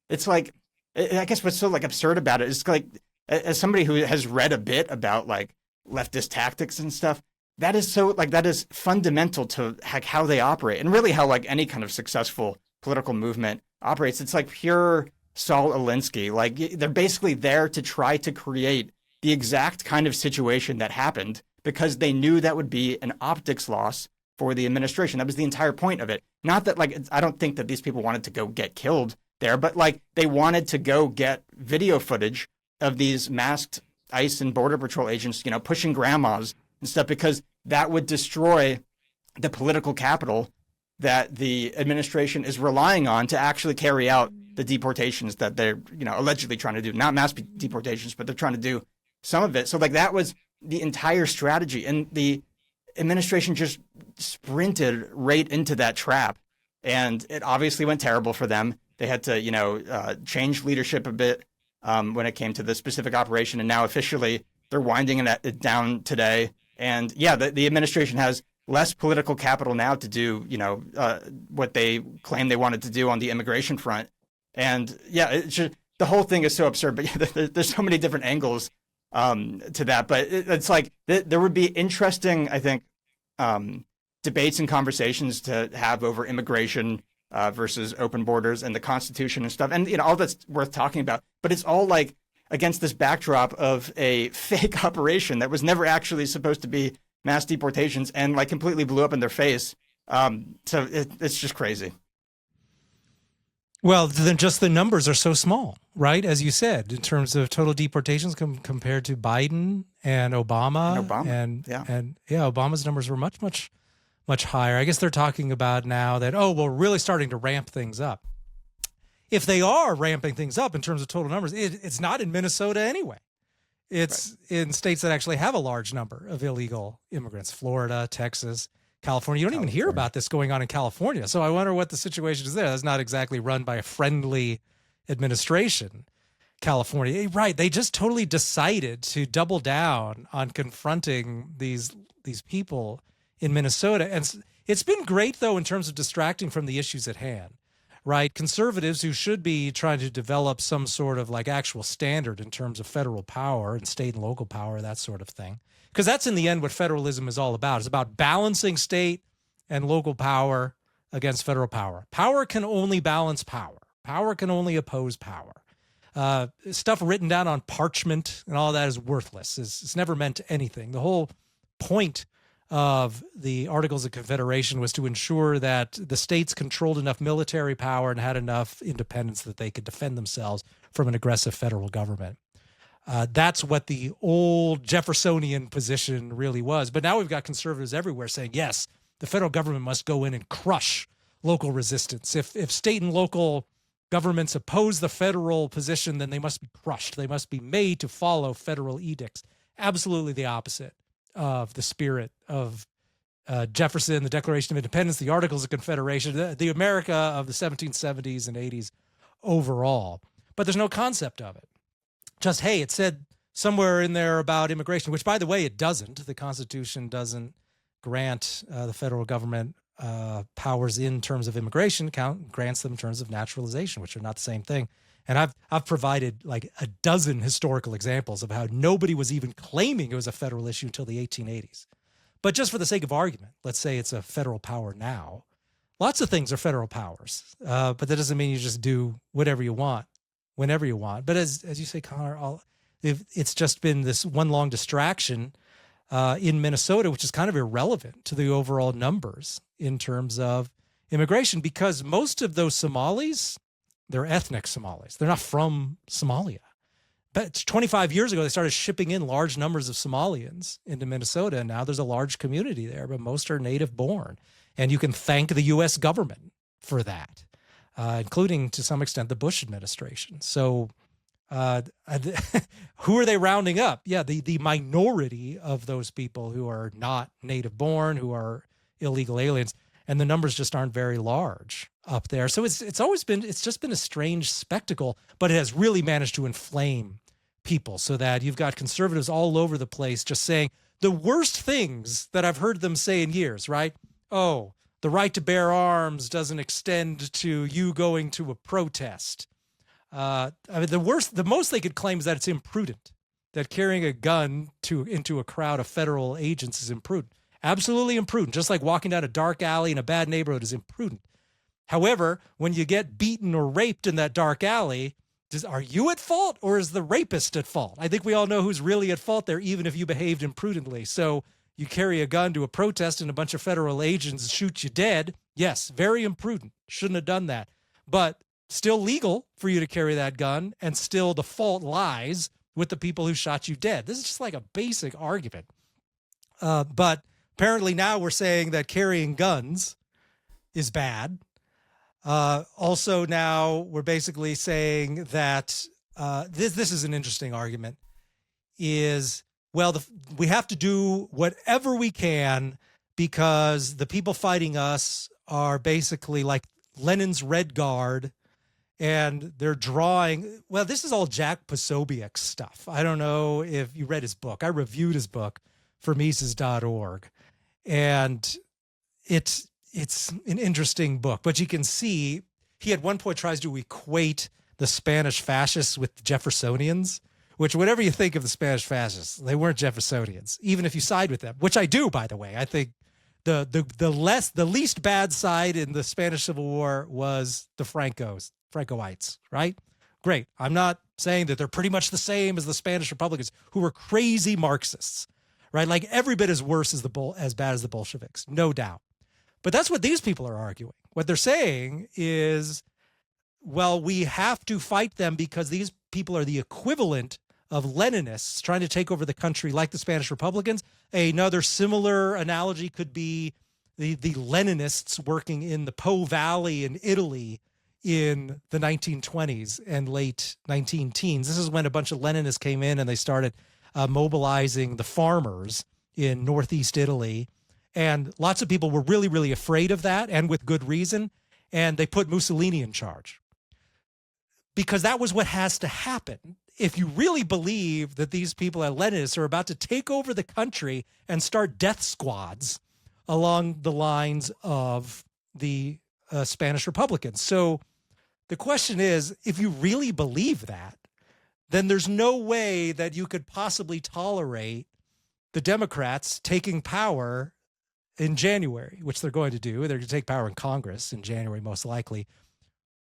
it's like, I guess what's so like absurd about it is like, as somebody who has read a bit about like leftist tactics and stuff, that is so like, that is fundamental to how they operate, and really how like any kind of successful political movement operates. It's like pure Saul Alinsky. Like, they're basically there to try to create the exact kind of situation that happened because they knew that would be an optics loss for the administration. That was the entire point of it. Not that like, I don't think that these people wanted to go get killed there, but like they wanted to go get video footage of these masked ICE and Border Patrol agents, pushing grandmas and stuff, because that would destroy the political capital that the administration is relying on to actually carry out the deportations that they're, allegedly trying to do. Not mass deportations, but they're trying to do some of it. So like, that was the entire strategy, and the administration just sprinted right into that trap, and it obviously went terrible for them. They had to, change leadership a bit when it came to the specific operation, and now officially they're winding it down today. And yeah, the administration has less political capital now to do, what they claim they wanted to do on the immigration front. And yeah, it's just, the whole thing is so absurd. But yeah, there's so many different angles to that. But it's like there would be interesting, I think, debates and conversations to have over immigration versus open borders and the Constitution and stuff, and all that's worth talking about. But it's all like against this backdrop of a fake operation that was never actually supposed to be mass deportations, and like completely blew up in their face. So it's just crazy. Well, then just the numbers are so small, right? As you said, in terms of total deportations compared to Biden and Obama. And Obama, And Obama's numbers were much higher. I guess they're talking about now that, we're really starting to ramp things up. If they are ramping things up in terms of total numbers, it's not in Minnesota anyway. It's in states that actually have a large number of illegal immigrants: Florida, Texas, California. You don't even hear about this going on in California. So I wonder what the situation is there. That's not exactly run by a friendly administration, California. Right. They just totally decided to double down on confronting these people in Minnesota. And it's been great, though, in terms of distracting from the issues at hand. Right. Conservatives who should be trying to develop some sort of like actual standard in terms of federal power and state and local power, that sort of thing. Because that's in the end what federalism is all about. It's about balancing state and local power against federal power. Power can only balance power. Power can only oppose power. Stuff written down on parchment and all that is worthless. It's never meant anything. The whole point of the Articles of Confederation was to ensure that the states controlled enough military power and had enough independence that they could defend themselves from an aggressive federal government. That's what the old Jeffersonian position really was. But now we've got conservatives everywhere saying, yes, the federal government must go in and crush local resistance. If state and local governments oppose the federal position, then they must be crushed. They must be made to follow federal edicts. Absolutely the opposite of the spirit of Jefferson, the Declaration of Independence, the Articles of Confederation, the America of the 1770s and 80s overall. But there's no concept of it. Just, hey, it said somewhere in there about immigration, which, by the way, it doesn't. The Constitution doesn't grant the federal government powers in terms of immigration, grants them in terms of naturalization, which are not the same thing. And I've provided like a dozen historical examples of how nobody was even claiming it was a federal issue until the 1880s. But just for the sake of argument, let's say it's a federal power now. Lots of things are federal powers, but that doesn't mean you just do whatever you want, whenever you want. But as you say, Connor, it's just been this one long distraction in Minnesota, which is kind of irrelevant to the overall numbers in terms of immigration, because most of those Somalis, they're ethnic Somalis. They're not from Somalia. But 25 years ago, they started shipping in large numbers of Somalians into Minnesota, and now there's a large community there, but most are native born. And you can thank the U.S. government for that, including, to some extent, the Bush administration. So who are they rounding up? Yeah, the minority of those people who are not native born, who are illegal aliens. And the numbers just aren't very large up there. So it's just been a strange spectacle, but it has really managed to inflame people so that you've got conservatives all over the place just saying the worst things that I've heard them say in years, right? Oh, the right to bear arms doesn't extend to you going to a protest. The most they could claim is that it's imprudent, that carrying a gun into a crowd of federal agents is imprudent. Absolutely imprudent, just like walking down a dark alley in a bad neighborhood is imprudent. However, when you get beaten or raped in that dark alley, are you at fault or is the rapist at fault? I think we all know who's really at fault there, even if you behaved imprudently. So you carry a gun to a protest and a bunch of federal agents shoot you dead. Yes, very imprudent. Shouldn't have done that. But still legal for you to carry that gun, and still the fault lies with the people who shot you dead. This is just like a basic argument. But apparently now we're saying that carrying guns is bad. Also now we're basically saying that this is an interesting argument, is, well, we have to do whatever we can because the people fighting us are basically like Lenin's Red Guard, and they're drawing. Well, this is all Jack Posobiec stuff. I don't know if you read his book. I reviewed his book for Mises.org. And it's an interesting book, but you can see he at one point tries to equate the Spanish fascists with the Jeffersonians, which, whatever you think of the Spanish fascists, they weren't Jeffersonians, even if you side with them, which I do, by the way. I think the least bad side in the Spanish Civil War was the Francoites, right? Great. I'm not saying that they're pretty much the same as the Spanish Republicans, who were crazy Marxists. Right, like every bit as bad as the Bolsheviks, no doubt. But that's what these people are arguing. What they're saying is well, we have to fight them because these people are the equivalent of Leninists trying to take over the country like the Spanish Republicans. Another similar analogy could be the Leninists working in the Po Valley in Italy in the 1920s and late 19 teens. This is when a bunch of Leninists came in and they started mobilizing the farmers in northeast Italy. And lots of people were really, really afraid of that, and with good reason. And they put Mussolini in charge because that was what has to happen. If you really believe that these people at Leninists are about to take over the country and start death squads along the lines of the Spanish Republicans. So the question is, if you really believe that, then there's no way that you could possibly tolerate the Democrats taking power in January, which they're going to do. They're going to take power in Congress in January, most likely.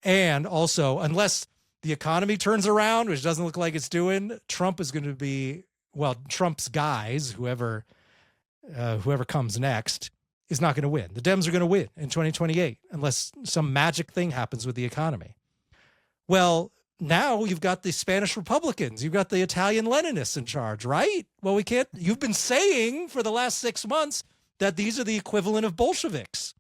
And also, unless the economy turns around, which doesn't look like it's doing, Trump is going to be, well, Trump's guys, whoever comes next, is not going to win. The Dems are going to win in 2028 unless some magic thing happens with the economy. Well, now you've got the Spanish Republicans. You've got the Italian Leninists in charge, right? Well, we can't. You've been saying for the last 6 months that these are the equivalent of Bolsheviks.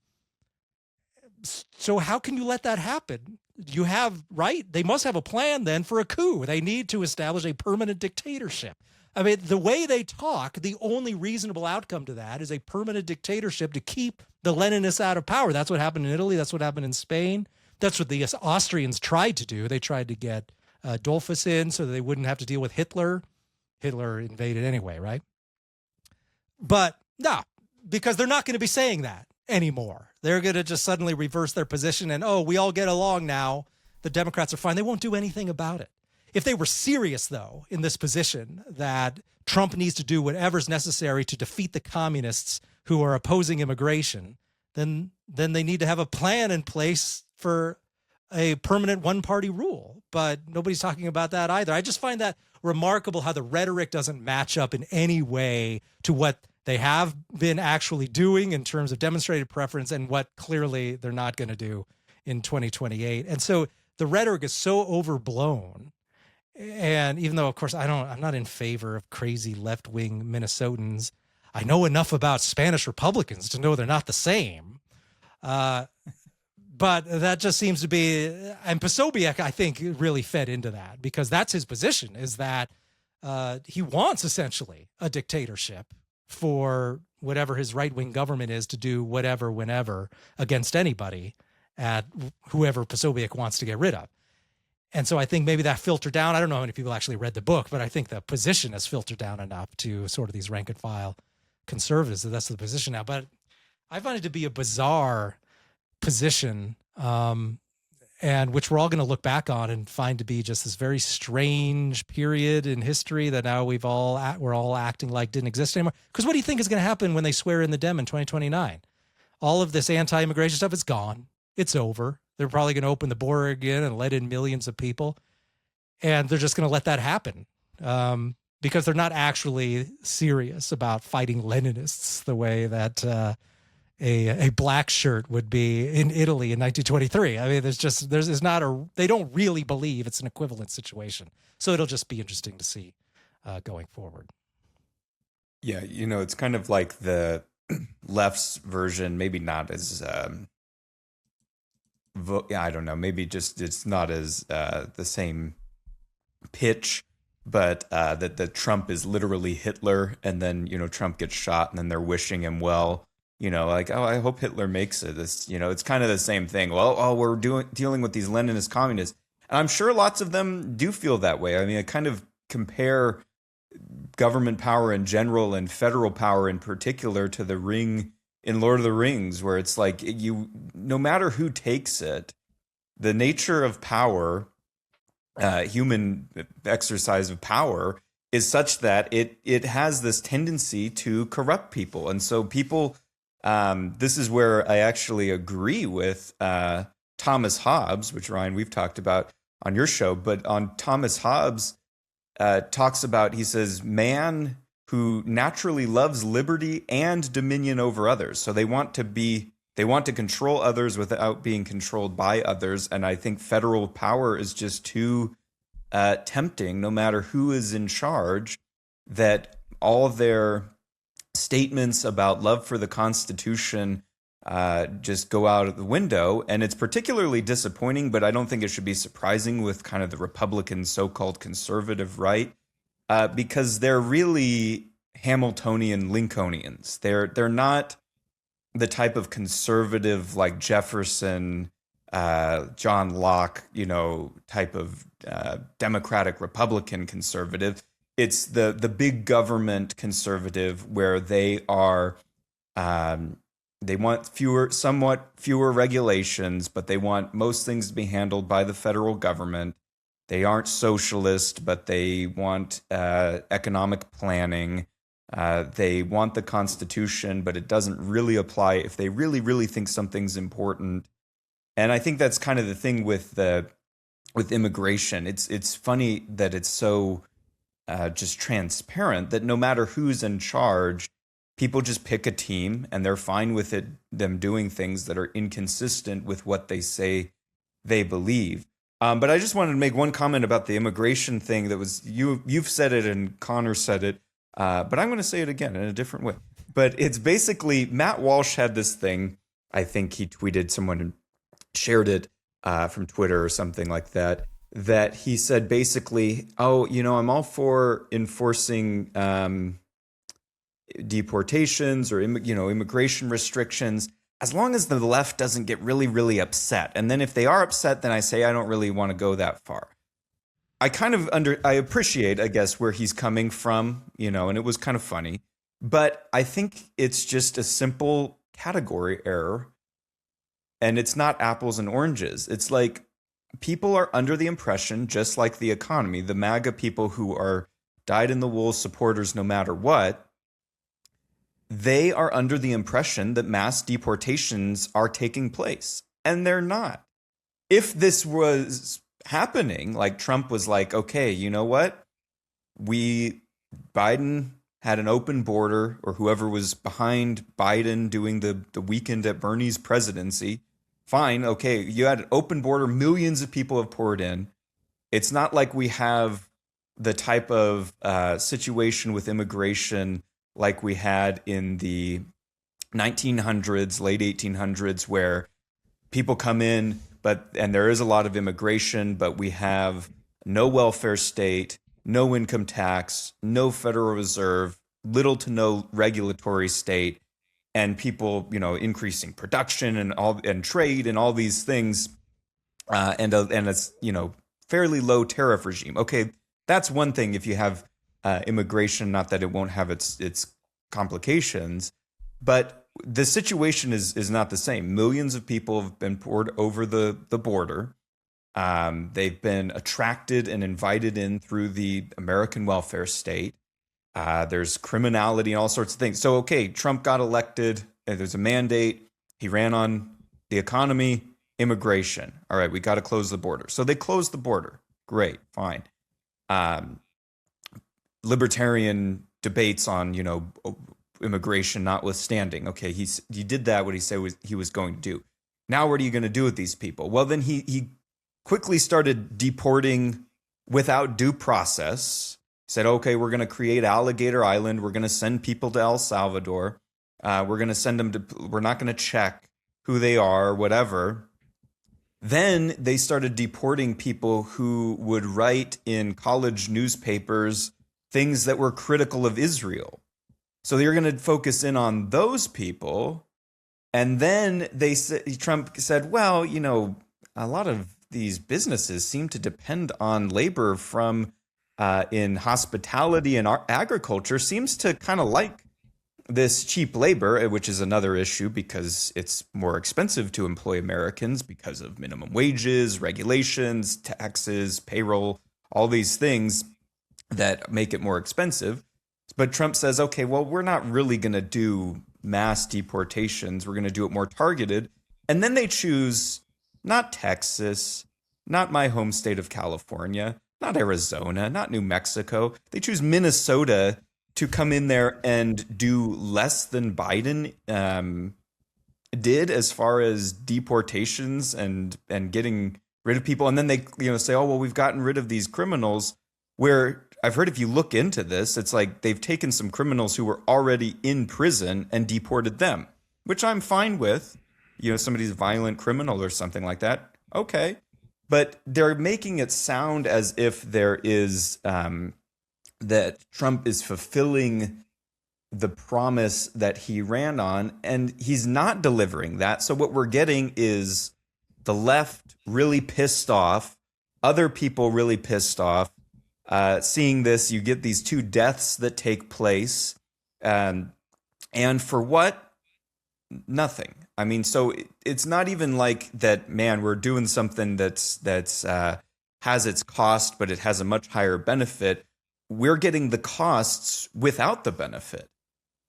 So how can you let that happen? You have, right? They must have a plan then for a coup. They need to establish a permanent dictatorship. I mean, the way they talk, the only reasonable outcome to that is a permanent dictatorship to keep the Leninists out of power. That's what happened in Italy. That's what happened in Spain. That's what the Austrians tried to do. They tried to get Dollfuss in so that they wouldn't have to deal with Hitler. Hitler invaded anyway, right? But no, because they're not going to be saying that anymore. They're going to just suddenly reverse their position and, oh, we all get along now. The Democrats are fine. They won't do anything about it. If they were serious, though, in this position that Trump needs to do whatever's necessary to defeat the communists who are opposing immigration, then they need to have a plan in place for a permanent one-party rule. But nobody's talking about that either. I just find that remarkable how the rhetoric doesn't match up in any way to what they have been actually doing in terms of demonstrated preference and what clearly they're not going to do in 2028. And so the rhetoric is so overblown. And even though, of course, I'm not in favor of crazy left-wing Minnesotans, I know enough about Spanish Republicans to know they're not the same. But that just seems to be, and Posobiec, I think, really fed into that because that's his position, is that he wants essentially a dictatorship for whatever his right-wing government is to do whatever, whenever, against anybody at whoever Posobiec wants to get rid of. And so I think maybe that filtered down. I don't know how many people actually read the book, but I think the position has filtered down enough to sort of these rank and file conservatives that that's the position now. But I find it to be a bizarre position, and which we're all going to look back on and find to be just this very strange period in history that now we're all acting like didn't exist anymore. Because what do you think is going to happen when they swear in the Dem in 2029? All of this anti-immigration stuff is gone. It's over. They're probably going to open the border again and let in millions of people. And they're just going to let that happen because they're not actually serious about fighting Leninists the way that a black shirt would be in Italy in 1923. I mean, they don't really believe it's an equivalent situation. So it'll just be interesting to see going forward. Yeah, it's kind of like the left's version, maybe not as I don't know, maybe just it's not as the same pitch, but that Trump is literally Hitler, and then Trump gets shot, and then they're wishing him well. Like, oh, I hope Hitler makes it. This, it's kind of the same thing. Well, we're dealing with these Leninist communists, and I'm sure lots of them do feel that way. I mean, I kind of compare government power in general and federal power in particular to the ring in Lord of the Rings, where it's like no matter who takes it, the nature of power, human exercise of power, is such that it has this tendency to corrupt people. And so people, this is where I actually agree with Thomas Hobbes, which, Ryan, we've talked about on your show, but on Thomas Hobbes talks about, he says, man who naturally loves liberty and dominion over others. So they want to be They want to control others without being controlled by others. And I think federal power is just too tempting, no matter who is in charge, that all of their statements about love for the Constitution just go out of the window. And it's particularly disappointing, but I don't think it should be surprising with kind of the Republican so-called conservative right, because they're really Hamiltonian Lincolnians. They're not the type of conservative like Jefferson, John Locke, type of Democratic Republican conservative. It's the big government conservative where they are. They want somewhat fewer regulations, but they want most things to be handled by the federal government. They aren't socialist, but they want economic planning. They want the Constitution, but it doesn't really apply if they really, really think something's important. And I think that's kind of the thing with immigration. It's funny that it's so just transparent that no matter who's in charge, people just pick a team and they're fine with them doing things that are inconsistent with what they say they believe. But I just wanted to make one comment about the immigration thing that was you've said it and Connor said it, but I'm going to say it again in a different way. But it's basically Matt Walsh had this thing. I think he tweeted, someone shared it from Twitter or something like that, that he said basically, I'm all for enforcing deportations or immigration restrictions, as long as the left doesn't get really, really upset. And then if they are upset, then I say I don't really want to go that far. I appreciate, I guess, where he's coming from, and it was kind of funny. But I think it's just a simple category error. And it's not apples and oranges. It's like people are under the impression, just like the economy, the MAGA people who are dyed-in-the-wool supporters no matter what, they are under the impression that mass deportations are taking place, and they're not. If this was happening, like Trump was like, okay, you know what? Biden had an open border, or whoever was behind Biden doing the weekend at Bernie's presidency, fine, okay, you had an open border, millions of people have poured in. It's not like we have the type of situation with immigration like we had in the 1900s, late 1800s, where people come in, and there is a lot of immigration, but we have no welfare state, no income tax, no Federal Reserve, little to no regulatory state, and people, increasing production and trade and all these things, and it's fairly low tariff regime. Okay, that's one thing if you have immigration, not that it won't have its complications, but the situation is not the same. Millions of people have been poured over the border. They've been attracted and invited in through the American welfare state. There's criminality and all sorts of things. So, okay, Trump got elected. There's a mandate. He ran on the economy, immigration. All right, we got to close the border. So they closed the border. Great, fine. Libertarian debates on, immigration notwithstanding. Okay, he did that, what he said he was going to do. Now what are you going to do with these people? Well, then he quickly started deporting without due process. Said, okay, we're going to create Alligator Island. We're going to send people to El Salvador. We're going to send them we're not going to check who they are, whatever. Then they started deporting people who would write in college newspapers things that were critical of Israel. So they're going to focus in on those people. And then Trump said, well, a lot of these businesses seem to depend on labor from in hospitality and agriculture, seems to kind of like this cheap labor, which is another issue because it's more expensive to employ Americans because of minimum wages, regulations, taxes, payroll, all these things that make it more expensive. But Trump says, okay, well, we're not really going to do mass deportations. We're going to do it more targeted. And then they choose not Texas, not my home state of California, not Arizona, not New Mexico. They choose Minnesota to come in there and do less than Biden did as far as deportations and getting rid of people, and then they say, oh well, we've gotten rid of these criminals, where I've heard if you look into this, it's like they've taken some criminals who were already in prison and deported them, which I'm fine with. Somebody's a violent criminal or something like that, okay. But they're making it sound as if there is that Trump is fulfilling the promise that he ran on, and he's not delivering that. So what we're getting is the left really pissed off, other people really pissed off. Seeing this, you get these 2 deaths that take place, and for what? Nothing. I mean, so it's not even like that, man, we're doing something that's has its cost, but it has a much higher benefit. We're getting the costs without the benefit.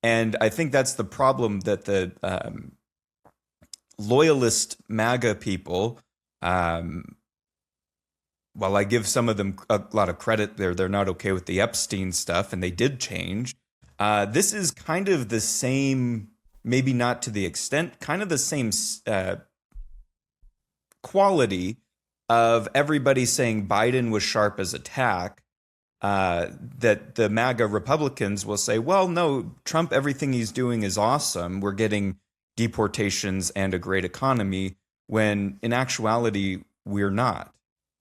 And I think that's the problem that the loyalist MAGA people, while I give some of them a lot of credit, they're not okay with the Epstein stuff, and they did change. This is kind of the same, maybe not to the extent, kind of the same quality of everybody saying Biden was sharp as a tack. That the MAGA Republicans will say, well, no, Trump, everything he's doing is awesome. We're getting deportations and a great economy, when in actuality, we're not.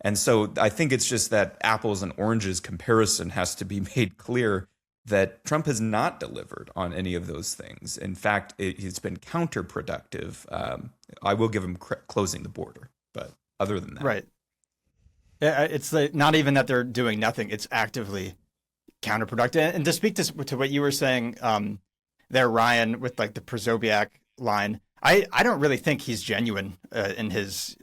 And so I think it's just that apples and oranges comparison has to be made clear, that Trump has not delivered on any of those things. In fact, it's been counterproductive. I will give him closing the border, but other than that. Right. It's not even that they're doing nothing. It's actively counterproductive. And to speak to what you were saying there, Ryan, with like the Prozobiak line, I don't really think he's genuine in his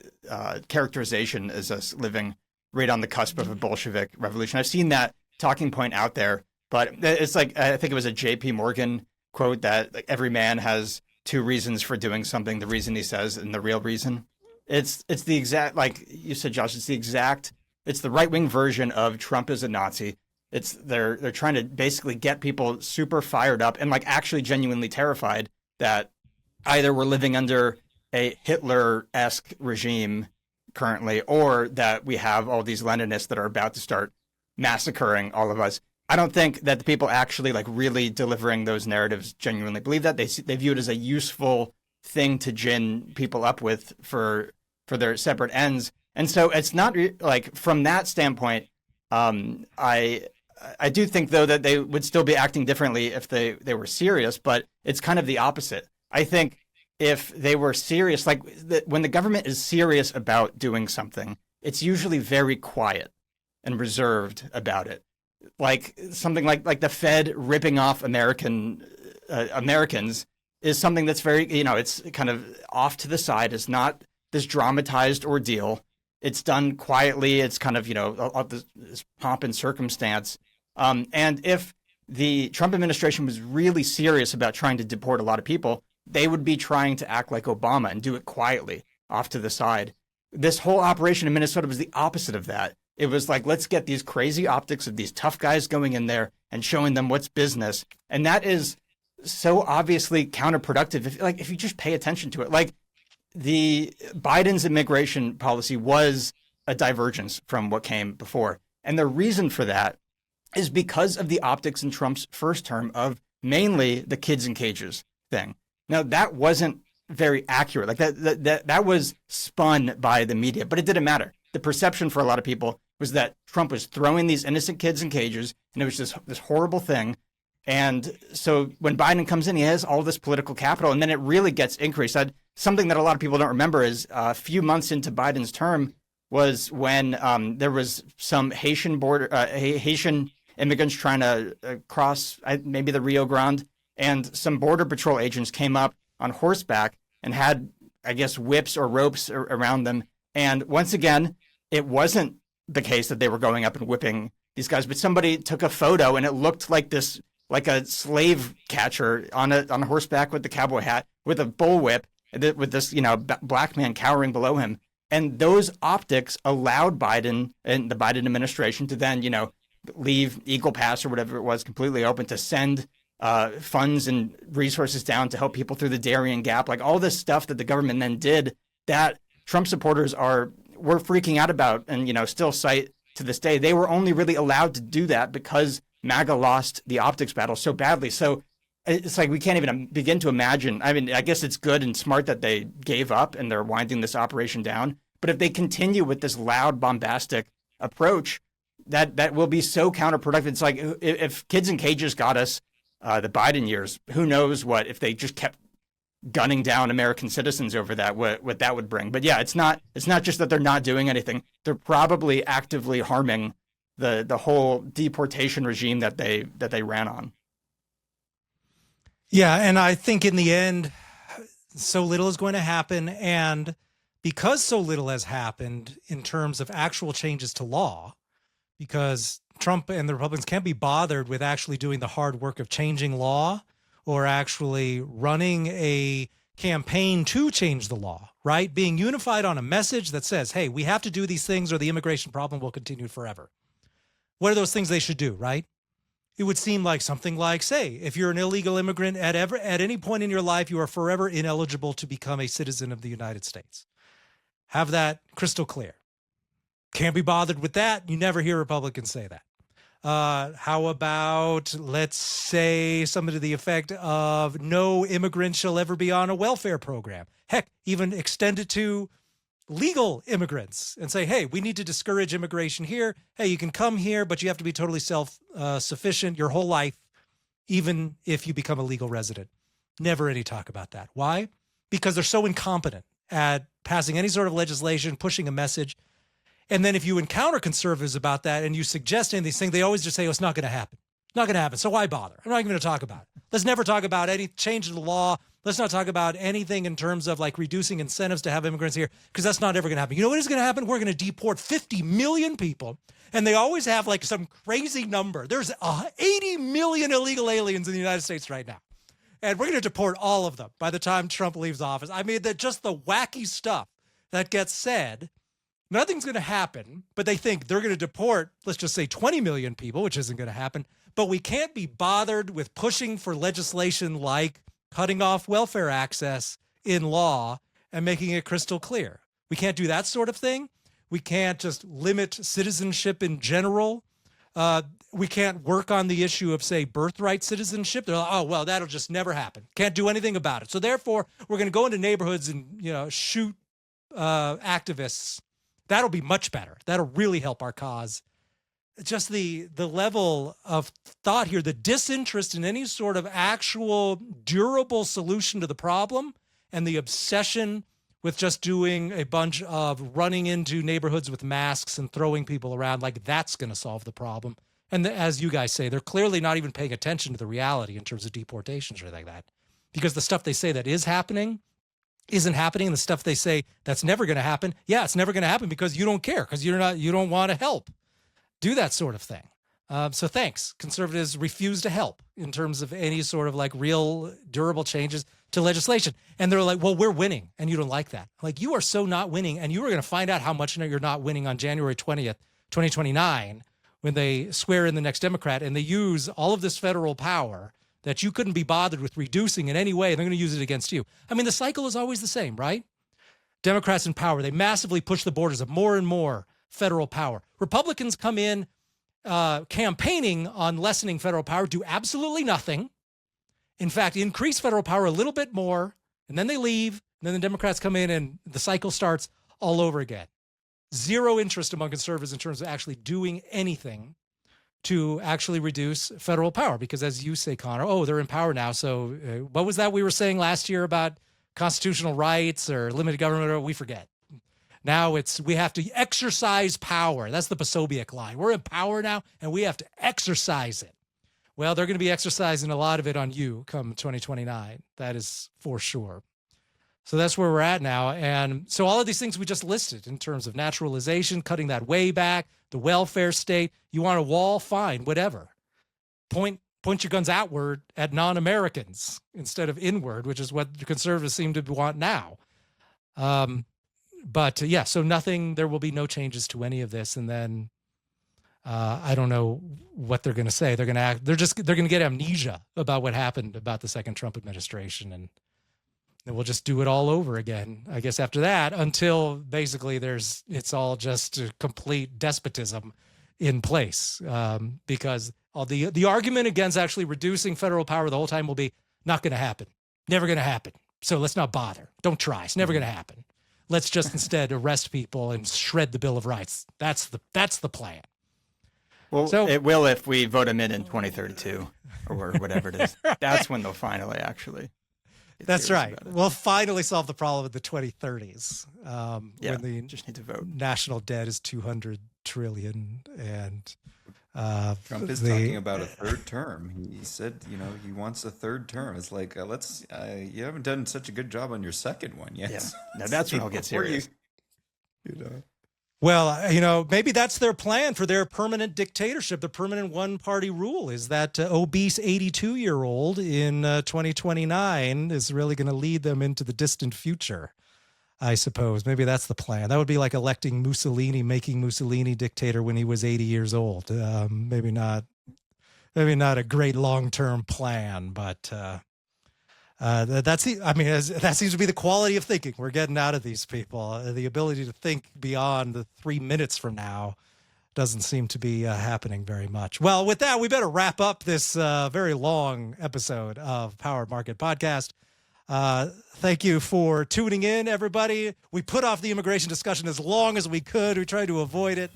characterization as us living right on the cusp of a Bolshevik revolution. I've seen that talking point out there, but it's like, I think it was a J.P. Morgan quote that like, every man has 2 reasons for doing something, the reason he says and the real reason. It's the exact, like you said, Josh, it's the right-wing version of Trump is a Nazi. They're trying to basically get people super fired up and like actually genuinely terrified that either we're living under a Hitler-esque regime currently, or that we have all these Leninists that are about to start massacring all of us. I don't think that the people actually like really delivering those narratives genuinely believe that. They view it as a useful thing to gin people up with for their separate ends. And so it's not like from that standpoint, I do think though that they would still be acting differently if they were serious, but it's kind of the opposite. I think if they were serious, like when the government is serious about doing something, it's usually very quiet and reserved about it. Like something like the Fed ripping off Americans is something that's very, it's kind of off to the side. It's not this dramatized ordeal. It's done quietly. It's kind of, all this pomp and circumstance. And if the Trump administration was really serious about trying to deport a lot of people, they would be trying to act like Obama and do it quietly off to the side. This whole operation in Minnesota was the opposite of that. It was like, let's get these crazy optics of these tough guys going in there and showing them what's business. And that is so obviously counterproductive. If you just pay attention to it, like the Biden's immigration policy was a divergence from what came before. And the reason for that is because of the optics in Trump's first term of mainly the kids in cages thing. Now that wasn't very accurate. Like that was spun by the media, but it didn't matter. The perception for a lot of people was that Trump was throwing these innocent kids in cages, and it was this horrible thing. And so when Biden comes in, he has all this political capital, and then it really gets increased. Something that a lot of people don't remember is a few months into Biden's term was when there was some Haitian immigrants trying to cross maybe the Rio Grande, and some Border Patrol agents came up on horseback and had, I guess, whips or ropes around them. And once again, it wasn't the case that they were going up and whipping these guys, but somebody took a photo and it looked like this, like a slave catcher on a horseback with the cowboy hat with a bullwhip with this, black man cowering below him. And those optics allowed Biden and the Biden administration to then, leave Eagle Pass or whatever it was completely open to send funds and resources down to help people through the Darien Gap, like all this stuff that the government then did that Trump supporters were freaking out about and, still cite to this day. They were only really allowed to do that because MAGA lost the optics battle so badly. So it's like we can't even begin to imagine. I mean, I guess it's good and smart that they gave up and they're winding this operation down. But if they continue with this loud, bombastic approach, that will be so counterproductive. It's like if kids in cages got us the Biden years, who knows what if they just kept gunning down American citizens over that, what that would bring. But yeah, it's not just that they're not doing anything. They're probably actively harming the whole deportation regime that they ran on. Yeah, and I think in the end, so little is going to happen. And because so little has happened in terms of actual changes to law, because Trump and the Republicans can't be bothered with actually doing the hard work of changing law or actually running a campaign to change the law, right? Being unified on a message that says, hey, we have to do these things or the immigration problem will continue forever. What are those things they should do, right? It would seem like something like, say, if you're an illegal immigrant at any point in your life, you are forever ineligible to become a citizen of the United States. Have that crystal clear. Can't be bothered with that. You never hear Republicans say that. How about, let's say, something to the effect of no immigrant shall ever be on a welfare program. Heck, even extend it to legal immigrants and say, hey, we need to discourage immigration here. Hey, you can come here, but you have to be totally self-sufficient your whole life, even if you become a legal resident. Never any talk about that. Why? Because they're so incompetent at passing any sort of legislation, pushing a message. And then if you encounter conservatives about that and you suggest any of these things, they always just say, oh, it's not going to happen. It's not going to happen. So why bother? I'm not even going to talk about it. Let's never talk about any change in the law. Let's not talk about anything in terms of like reducing incentives to have immigrants here, because that's not ever going to happen. You know what is going to happen? We're going to deport 50 million people. And they always have like some crazy number. There's 80 million illegal aliens in the United States right now. And we're going to deport all of them by the time Trump leaves office. I mean, just the wacky stuff that gets said. Nothing's going to happen, but they think they're going to deport, let's just say 20 million people, which isn't going to happen. But we can't be bothered with pushing for legislation like cutting off welfare access in law and making it crystal clear. We can't do that sort of thing. We can't just limit citizenship in general. We can't work on the issue of, say, birthright citizenship. They're like, oh, well, that'll just never happen. Can't do anything about it. So therefore, we're going to go into neighborhoods and, shoot activists. That'll be much better. That'll really help our cause. Just the level of thought here, the disinterest in any sort of actual durable solution to the problem, and the obsession with just doing a bunch of running into neighborhoods with masks and throwing people around like that's going to solve the problem. And as you guys say, they're clearly not even paying attention to the reality in terms of deportations or anything like that. Because the stuff they say that is happening isn't happening. And the stuff they say that's never going to happen, yeah, it's never going to happen because you don't care, because you don't want to help do that sort of thing. So thanks. Conservatives refuse to help in terms of any sort of like real durable changes to legislation. And they're like, well, we're winning and you don't like that. Like, you are so not winning, and you are going to find out how much you're not winning on January 20th, 2029, when they swear in the next Democrat and they use all of this federal power that you couldn't be bothered with reducing in any way. They're going to use it against you. I mean, the cycle is always the same, right? Democrats in power, they massively push the borders of more and more federal power. Republicans come in campaigning on lessening federal power, do absolutely nothing. In fact, increase federal power a little bit more, and then they leave, and then the Democrats come in and the cycle starts all over again. Zero interest among conservatives in terms of actually doing anything to actually reduce federal power, because as you say, Connor, they're in power now. So what was that we were saying last year about constitutional rights or limited government? We forget. Now we have to exercise power. That's the Posobiec line. We're in power now, and we have to exercise it. Well, they're going to be exercising a lot of it on you come 2029. That is for sure. So that's where we're at now. And so all of these things we just listed in terms of naturalization, cutting that way back, the welfare state, you want a wall, fine, whatever. Point your guns outward at non-Americans instead of inward, which is what the conservatives seem to want now. But so there will be no changes to any of this. And then I don't know what they're going to say. They're going to act. They're going to get amnesia about what happened about the second Trump administration, and then we'll just do it all over again, I guess, after that, until basically it's all just a complete despotism in place, because all the argument against actually reducing federal power the whole time will be not going to happen, never going to happen. So let's not bother. Don't try. It's never going to happen. Let's just instead arrest people and shred the Bill of Rights. That's the plan. Well, so, it will if we vote them in 2032 or whatever it is. That's when they'll finally actually. That's right. We'll finally solve the problem in the 2030s. When the just need to vote. National debt is $200 trillion, and Trump is talking about a third term. He said, he wants a third term. It's like, you haven't done such a good job on your second one yet. Yeah. Now that's when I'll get serious. Well, maybe that's their plan for their permanent dictatorship. The permanent one-party rule is that obese 82-year-old in 2029 is really going to lead them into the distant future, I suppose. Maybe that's the plan. That would be like electing Mussolini, making Mussolini dictator when he was 80 years old. Maybe not a great long-term plan, but that seems to be the quality of thinking we're getting out of these people. The ability to think beyond the 3 minutes from now doesn't seem to be happening very much. Well, with that, we better wrap up this very long episode of Power Market Podcast. Thank you for tuning in, everybody. We put off the immigration discussion as long as we could. We tried to avoid it.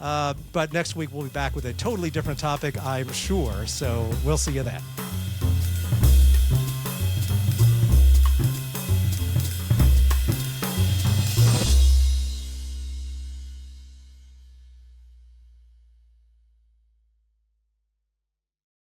But next week, we'll be back with a totally different topic, I'm sure. So we'll see you then.